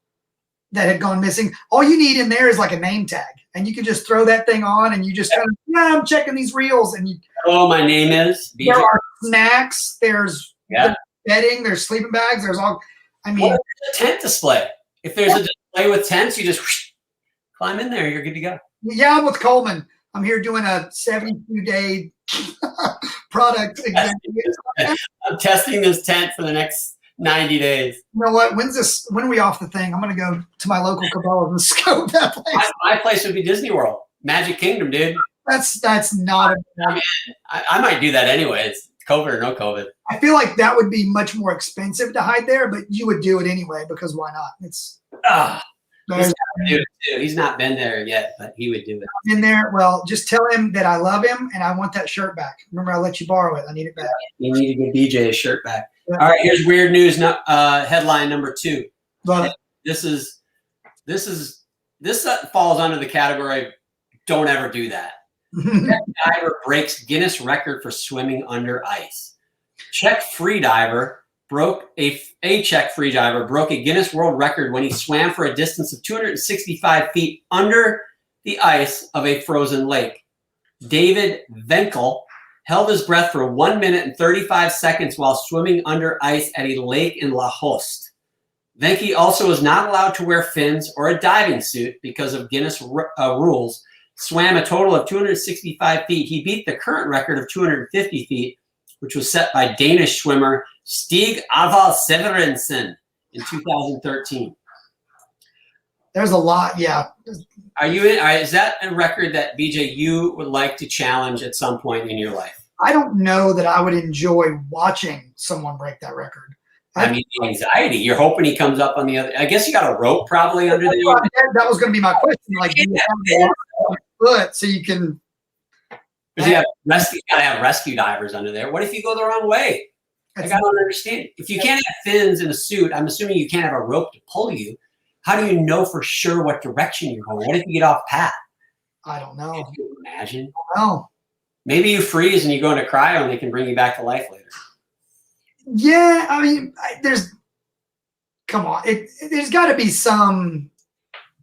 that had gone missing. All you need in there is like a name tag, and you can just throw that thing on, and you just kind of, I'm checking these reels, and you. Oh, my name is. BJ. There are snacks. There's bedding. There's sleeping bags. There's all. I mean, what is a tent display? If there's a display with tents, you just climb in there. You're good to go. Yeah, I'm with Coleman. I'm here doing a 72-day product exam. I'm testing this tent for the next 90 days. You know what? When are we off the thing? I'm going to go to my local Cabela's and scope that place. My place would be Disney World. Magic Kingdom, dude. That's not I might do that anyways. COVID or no COVID. I feel like that would be much more expensive to hide there, but you would do it anyway because why not? It's he's not been there yet, but he would do it. In there, well, just tell him that I love him and I want that shirt back. Remember, I let you borrow it. I need it back. You need to give BJ his shirt back. Yeah. All right, here's weird news. Headline number 2. Love it. This falls under the category. Don't ever do that. Diver breaks Guinness record for swimming under ice. Czech freediver broke a Guinness World Record when he swam for a distance of 265 feet under the ice of a frozen lake. David Venkel held his breath for 1 minute and 35 seconds while swimming under ice at a lake in Laos. Venke also was not allowed to wear fins or a diving suit because of Guinness rules. Swam a total of 265 feet. He beat the current record of 250 feet, which was set by Danish swimmer Stig Aval Severinsen in 2013. There's a lot, yeah. Are you in? Is that a record that BJ you would like to challenge at some point in your life? I don't know that I would enjoy watching someone break that record. I mean, the anxiety. You're hoping he comes up on the other. I guess you got a rope probably under there. That was going to be my question. Like, do you have a foot so you can? Because you got to have rescue divers under there. What if you go the wrong way? I don't understand. If you can't have fins in a suit, I'm assuming you can't have a rope to pull you. How do you know for sure what direction you're going? What if you get off path? I don't know. Can you imagine? No. Maybe you freeze and you go into cryo and they can bring you back to life later. Yeah, I mean, there's got to be some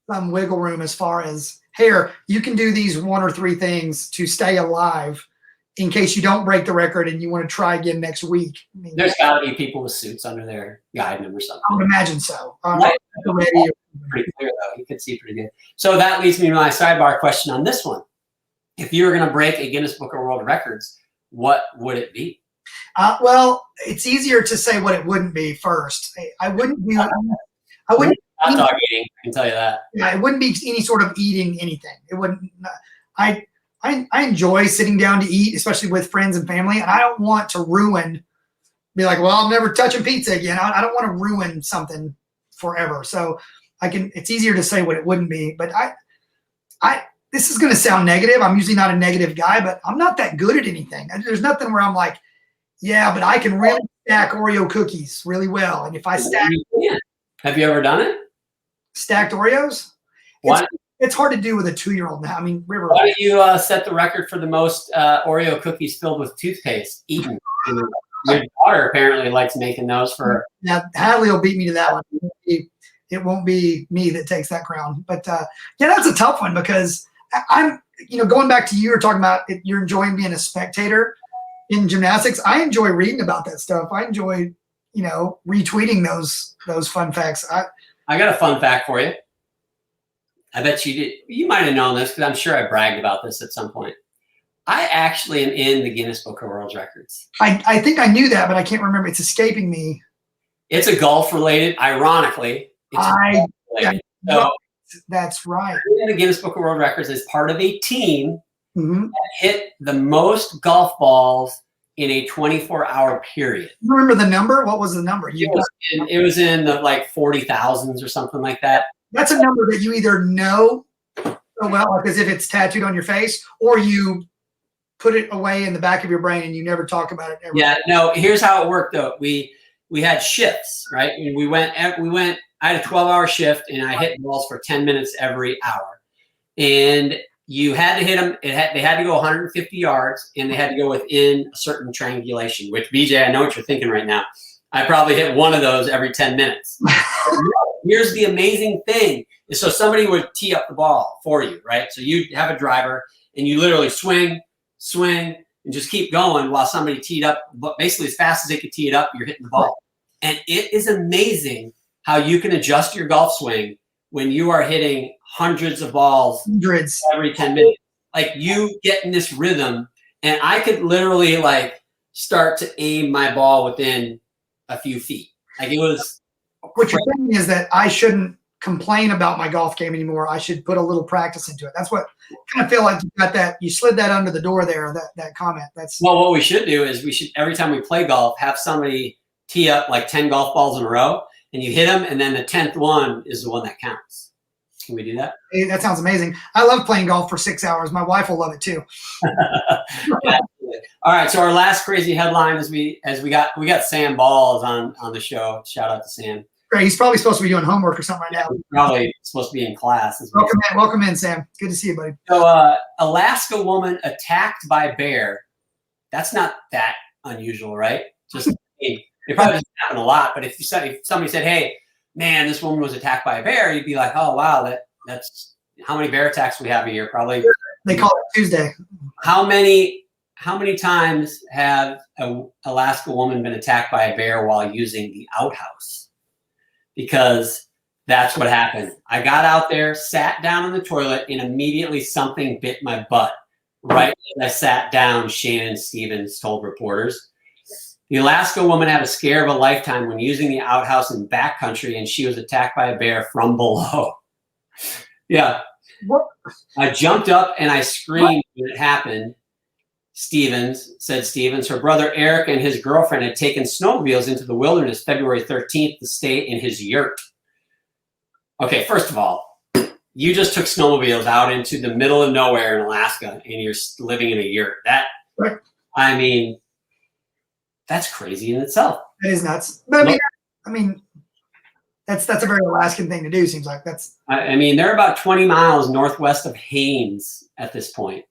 wiggle room as far as, here, you can do these 1 or 3 things to stay alive in case you don't break the record and you want to try again next week. I mean, there's got to be people with suits under there guiding them or something. I would imagine so. Pretty clear, though. You could see pretty good. So that leads me to my sidebar question on this one. If you were going to break a Guinness Book of World Records, what would it be? Well, it's easier to say what it wouldn't be first. I wouldn't do. Hot dog eating, I can tell you that. Yeah, it wouldn't be any sort of eating anything. It wouldn't. I enjoy sitting down to eat, especially with friends and family, and I don't want to be like, well, I'm never touching pizza again. I don't want to ruin something forever. So it's easier to say what it wouldn't be. But this is going to sound negative. I'm usually not a negative guy, but I'm not that good at anything. There's nothing where I'm like, yeah, but I can really stack Oreo cookies really well. And if I stack, have you ever done it? Stacked Oreos? It's hard to do with a 2-year-old now. I mean, River. Why don't you set the record for the most Oreo cookies filled with toothpaste eaten? Your daughter apparently likes making those for. Now, Hadley will beat me to that one. It won't be me that takes that crown. But yeah, that's a tough one because I'm, going back to you were talking about you're enjoying being a spectator in gymnastics. I enjoy reading about that stuff. I enjoy, retweeting those fun facts. I got a fun fact for you. I bet you did. You might have known this because I'm sure I bragged about this at some point. I actually am in the Guinness Book of World Records. I think I knew that, but I can't remember. It's escaping me. It's a golf related, ironically. So that's right. in the Guinness Book of World Records as part of a team Mm-hmm. that hit the most golf balls in a 24-hour period. You remember the number? What was the number? It was in the like 40,000s or something like that. That's a number that you either know so well, like as if it's tattooed on your face, or you put it away in the back of your brain and you never talk about it ever. Yeah, no, here's how it worked though. We had shifts, right? And we went, I had a 12-hour shift and I hit balls for 10 minutes every hour. And you had to hit them. They had to go 150 yards and they had to go within a certain triangulation, which BJ, I know what you're thinking right now. I probably hit one of those every 10 minutes. Here's the amazing thing. So somebody would tee up the ball for you, right? So you have a driver and you literally swing, and just keep going while somebody teed up, but basically as fast as they could tee it up, you're hitting the ball. And it is amazing how you can adjust your golf swing when you are hitting hundreds of balls every 10 minutes. Like you get in this rhythm, and I could literally like start to aim my ball within a few feet. Like it was. What you're saying is that I shouldn't complain about my golf game anymore. I should put a little practice into it. That's what I kind of feel like you got that. You slid that under the door there, that comment. That's well, what we should do is we should, every time we play golf, have somebody tee up like 10 golf balls in a row and you hit them. And then the 10th one is the one that counts. Can we do that? Hey, that sounds amazing. I love playing golf for 6 hours. My wife will love it too. Yeah. All right. So our last crazy headline is we got Sam Balls on the show. Shout out to Sam. Great. He's probably supposed to be doing homework or something right now. He's probably supposed to be in class. Welcome in, Sam. Good to see you, buddy. So Alaska woman attacked by bear. That's not that unusual, right? Just it probably doesn't happen a lot. But if somebody said, "Hey, man, this woman was attacked by a bear," you'd be like, "Oh wow, that's how many bear attacks we have a year?" Probably. They call it Tuesday. How many times have an Alaska woman been attacked by a bear while using the outhouse? Because that's what happened. I got out there, sat down in the toilet, and immediately something bit my butt. Right as I sat down, Shannon Stevens told reporters. The Alaska woman had a scare of a lifetime when using the outhouse in backcountry, and she was attacked by a bear from below. Yeah. What? I jumped up and I screamed when it happened. Said Stevens. Her brother Eric and his girlfriend had taken snowmobiles into the wilderness February 13th to stay in his yurt. Okay, first of all, you just took snowmobiles out into the middle of nowhere in Alaska and you're living in a yurt. I mean, that's crazy in itself. It is nuts. But I mean, that's a very Alaskan thing to do. Seems like I mean, they're about 20 miles northwest of Haines at this point.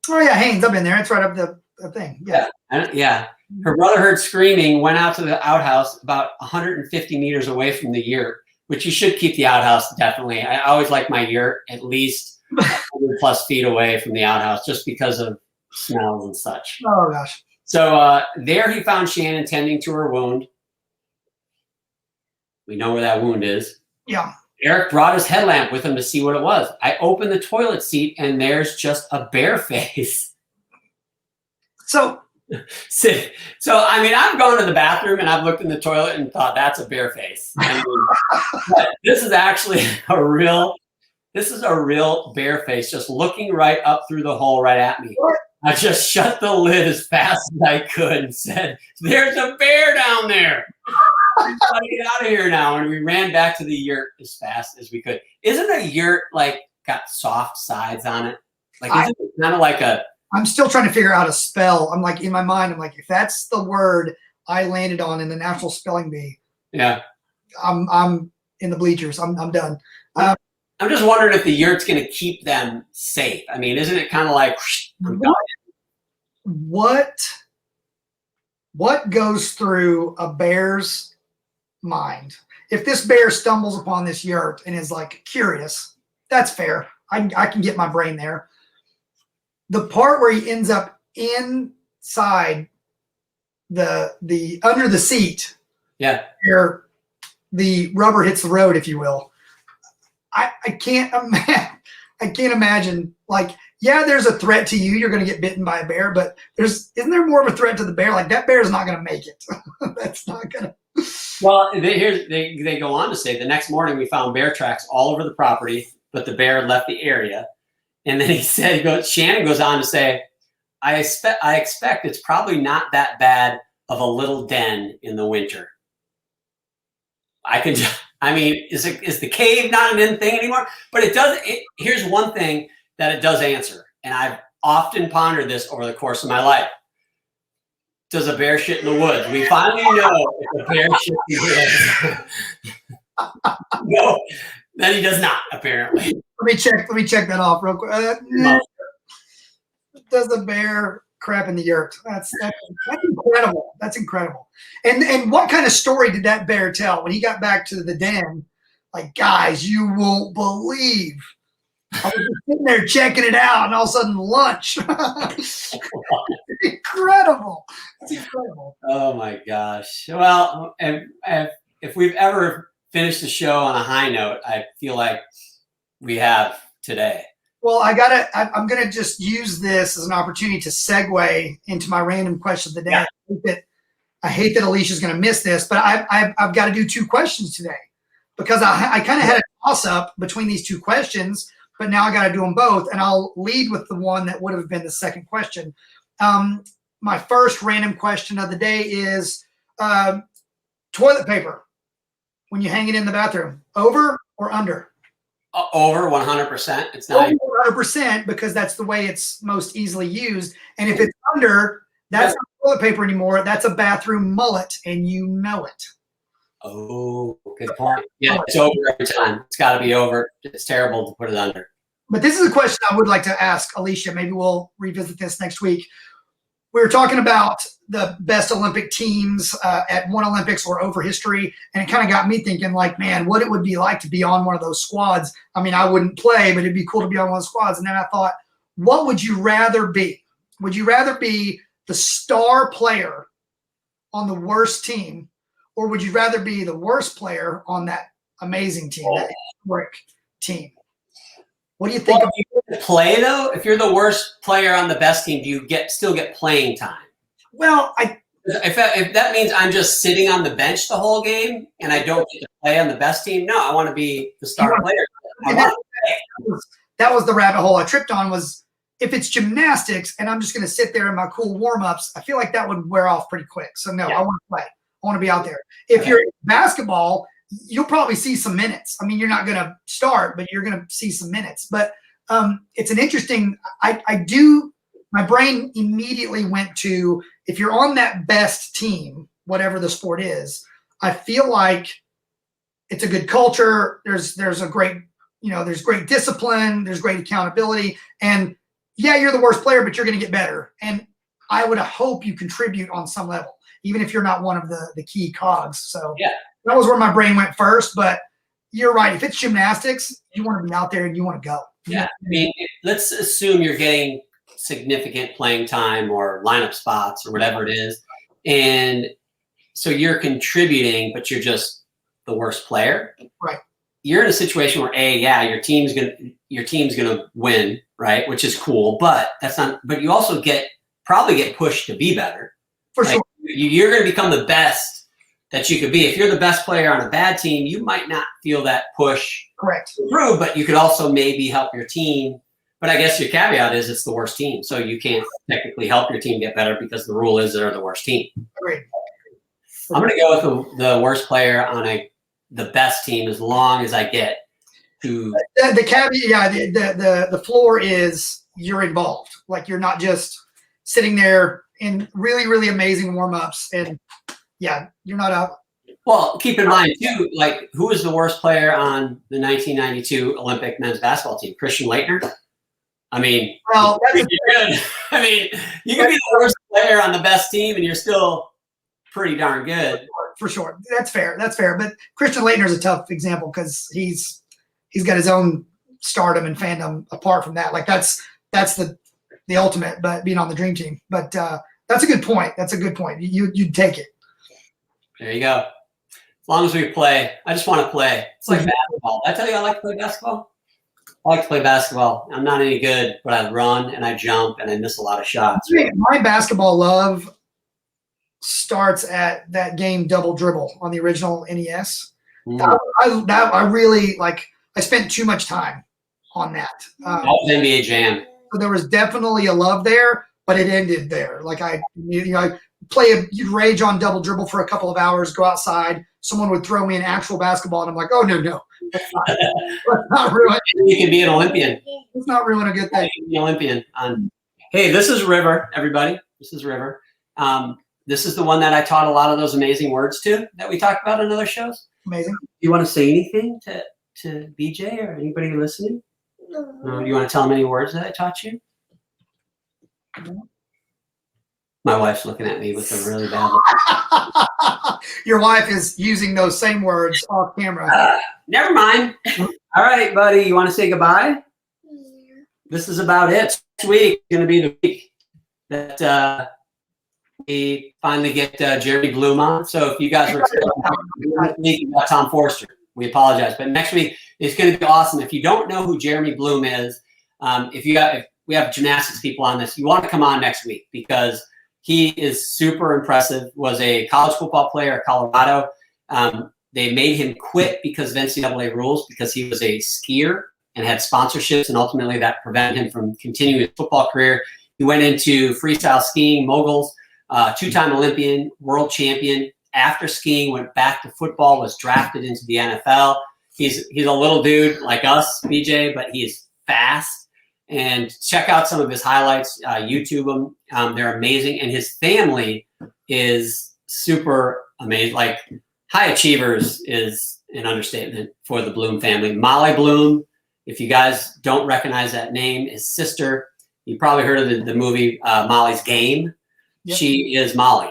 Oh yeah, Haines. I've been there. It's right up the thing. Yeah. Yeah. Her brother heard screaming, went out to the outhouse about 150 meters away from the yurt, which you should keep the outhouse definitely. I always like my yurt at least 100 plus feet away from the outhouse just because of smells and such. Oh gosh. So there he found Shannon tending to her wound. We know where that wound is. Yeah. Eric brought his headlamp with him to see what it was. I opened the toilet seat and there's just a bear face. So I mean, I've gone to the bathroom and I've looked in the toilet and thought that's a bear face. I mean, but this is actually a real bear face just looking right up through the hole right at me. I just shut the lid as fast as I could and said, "There's a bear down there. We gotta get out of here now." And we ran back to the yurt as fast as we could. Isn't a yurt like got soft sides on it? Like isn't it kind of like a? I'm still trying to figure out a spell. I'm like in my mind. I'm like, if that's the word I landed on in the National Spelling Bee, yeah, I'm in the bleachers. I'm done. I'm just wondering if the yurt's going to keep them safe. I mean, isn't it kind of like I'm done? What goes through a bear's mind? If this bear stumbles upon this yurt and is like curious, that's fair. I can get my brain there. The part where he ends up inside the under the seat, yeah, where the rubber hits the road, if you will. I can't imagine. I can't imagine. Like, yeah, there's a threat to you. You're going to get bitten by a bear, but isn't there more of a threat to the bear? Like that bear is not going to make it. That's not going to. Well, they go on to say the next morning we found bear tracks all over the property, but the bear left the area. And then Shannon goes on to say, I expect it's probably not that bad of a little den in the winter. Is the cave not an in thing anymore? But here's one thing that it does answer. And I've often pondered this over the course of my life. Does a bear shit in the woods? We finally know if a bear shit in the woods. No, then he does not, apparently. Let me check that off real quick. No. Does the bear crap in the yurt? That's incredible. That's incredible. And what kind of story did that bear tell when he got back to the den? Like, guys, you won't believe. I was just sitting there checking it out, and all of a sudden, lunch. Incredible. It's incredible. Oh my gosh. Well, if we've ever finished the show on a high note, I feel like we have today. Well, I'm gonna just use this as an opportunity to segue into my random question of the day. Yeah. I hate that Alicia's gonna miss this, but I've got to do 2 questions today because I kind of had a toss up between these 2 questions, but now I got to do them both, and I'll lead with the one that would have been the second question. My first random question of the day is toilet paper. When you hang it in the bathroom, over or under? Over 100%. It's not over 100% because that's the way it's most easily used. And if it's under, that's not toilet paper anymore. That's a bathroom mullet, and you know it. Oh, good point. Yeah, it's over every time. It's got to be over. It's terrible to put it under. But this is a question I would like to ask Alicia. Maybe we'll revisit this next week. We were talking about the best Olympic teams at one Olympics or over history, and it kind of got me thinking, like, man, what it would be like to be on one of those squads. I mean, I wouldn't play, but it'd be cool to be on one of those squads. And then I thought, what would you rather be? Would you rather be the star player on the worst team, or would you rather be the worst player on that amazing team, that historic team? What do you think? Well, if you play though, if you're the worst player on the best team, do you still get playing time? Well, if that means I'm just sitting on the bench the whole game and I don't get to play on the best team, no, I want to be the star player. That was the rabbit hole I tripped on. Was if it's gymnastics and I'm just going to sit there in my cool warm-ups, I feel like that would wear off pretty quick. So no, I want to play. I want to be out there. If you're in basketball, you'll probably see some minutes. I mean, you're not going to start, but you're going to see some minutes. But it's an interesting. My brain immediately went to, if you're on that best team, whatever the sport is, I feel like it's a good culture. There's a great, there's great discipline. There's great accountability. And yeah, you're the worst player, but you're going to get better. And I would hope you contribute on some level, even if you're not one of the key cogs. So yeah, that was where my brain went first. But you're right. If it's gymnastics, you want to be out there and you want to go. Yeah. I mean, let's assume you're getting significant playing time or lineup spots or whatever it is. And so you're contributing, but you're just the worst player. Right. You're in a situation where your team's gonna win, right? Which is cool, but but you also probably get pushed to be better. For sure. You're gonna become the best that you could be. If you're the best player on a bad team, you might not feel that push. Correct. Through, but you could also maybe help your team. But I guess your caveat is it's the worst team. So you can't technically help your team get better because the rule is they're the worst team. Agreed. I'm going to go with the worst player on the best team as long as I get to. The caveat, the floor is you're involved. Like you're not just sitting there in really, really amazing warm-ups. And yeah, you're not out. Well, keep in mind too, like who was the worst player on the 1992 Olympic men's basketball team? Christian Laettner. I mean, well, that's good. I mean, you can be the worst player on the best team, and you're still pretty darn good. For sure, that's fair. That's fair. But Christian Laettner is a tough example because he's got his own stardom and fandom apart from that. Like that's the ultimate, but being on the dream team. But that's a good point. That's a good point. You'd take it. There you go. As long as we play. I just want to play. It's like basketball. Did I tell you I like to play basketball? I like to play basketball. I'm not any good, but I run and I jump and I miss a lot of shots. My basketball love starts at that game Double Dribble on the original NES. I really like. I spent too much time on that. That was NBA Jam. So there was definitely a love there, but it ended there. Like I you'd rage on Double Dribble for a couple of hours, go outside. Someone would throw me an actual basketball, and I'm like, oh no, let's not ruin. You can be an Olympian. Let's not ruin a good thing. You can be an Olympian. Hey, this is River, everybody. This is River. This is the one that I taught a lot of those amazing words to that we talked about in other shows. Amazing. Do you want to say anything to BJ or anybody listening? No. Do you want to tell them any words that I taught you? My wife's looking at me with a really bad look. Your wife is using those same words off camera. Never mind. All right, buddy. You want to say goodbye? Yeah. This is about it. This week is going to be the week that we finally get Jeremy Bloom on. So if you guys were speaking about Tom Forster, we apologize. But next week it's going to be awesome. If you don't know who Jeremy Bloom is, if we have gymnastics people on this, you want to come on next week because he is super impressive. Was a college football player at Colorado. They made him quit because of NCAA rules because he was a skier and had sponsorships, and ultimately that prevented him from continuing his football career. He went into freestyle skiing, moguls, two-time Olympian, world champion. After skiing, went back to football, was drafted into the NFL. He's a little dude like us, BJ, but he is fast. And check out some of his highlights. YouTube them. They're amazing. And his family is super amazing. Like high achievers is an understatement for the Bloom family. Molly Bloom, if you guys don't recognize that name, his sister, you probably heard of the movie Molly's Game. Yep. She is Molly.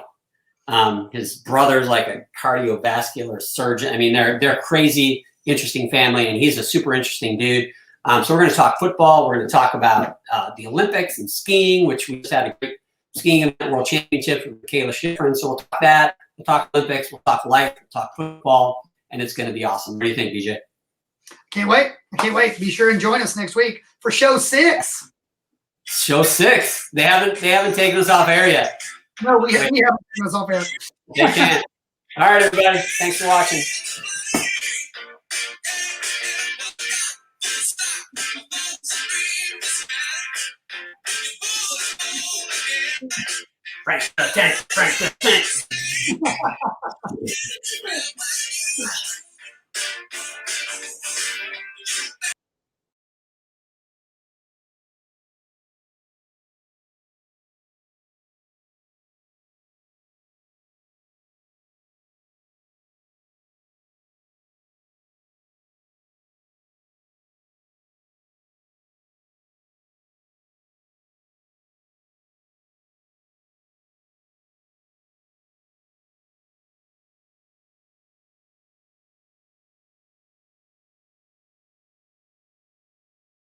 His brother's like a cardiovascular surgeon. I mean, they're a crazy, interesting family, and he's a super interesting dude. So we're going to talk football. We're going to talk about the Olympics and skiing, which we just had a great skiing event, world championship with Kayla Schifrin. So we'll talk that. We'll talk Olympics. We'll talk life. We'll talk football, and it's going to be awesome. What do you think, BJ? Can't wait. I can't wait. Be sure and join us next week for show 6. Show 6. They haven't taken us off air yet. No, we haven't taken us off air. They can't. All right, everybody. Thanks for watching. Frank the Tank. Frank the Tank.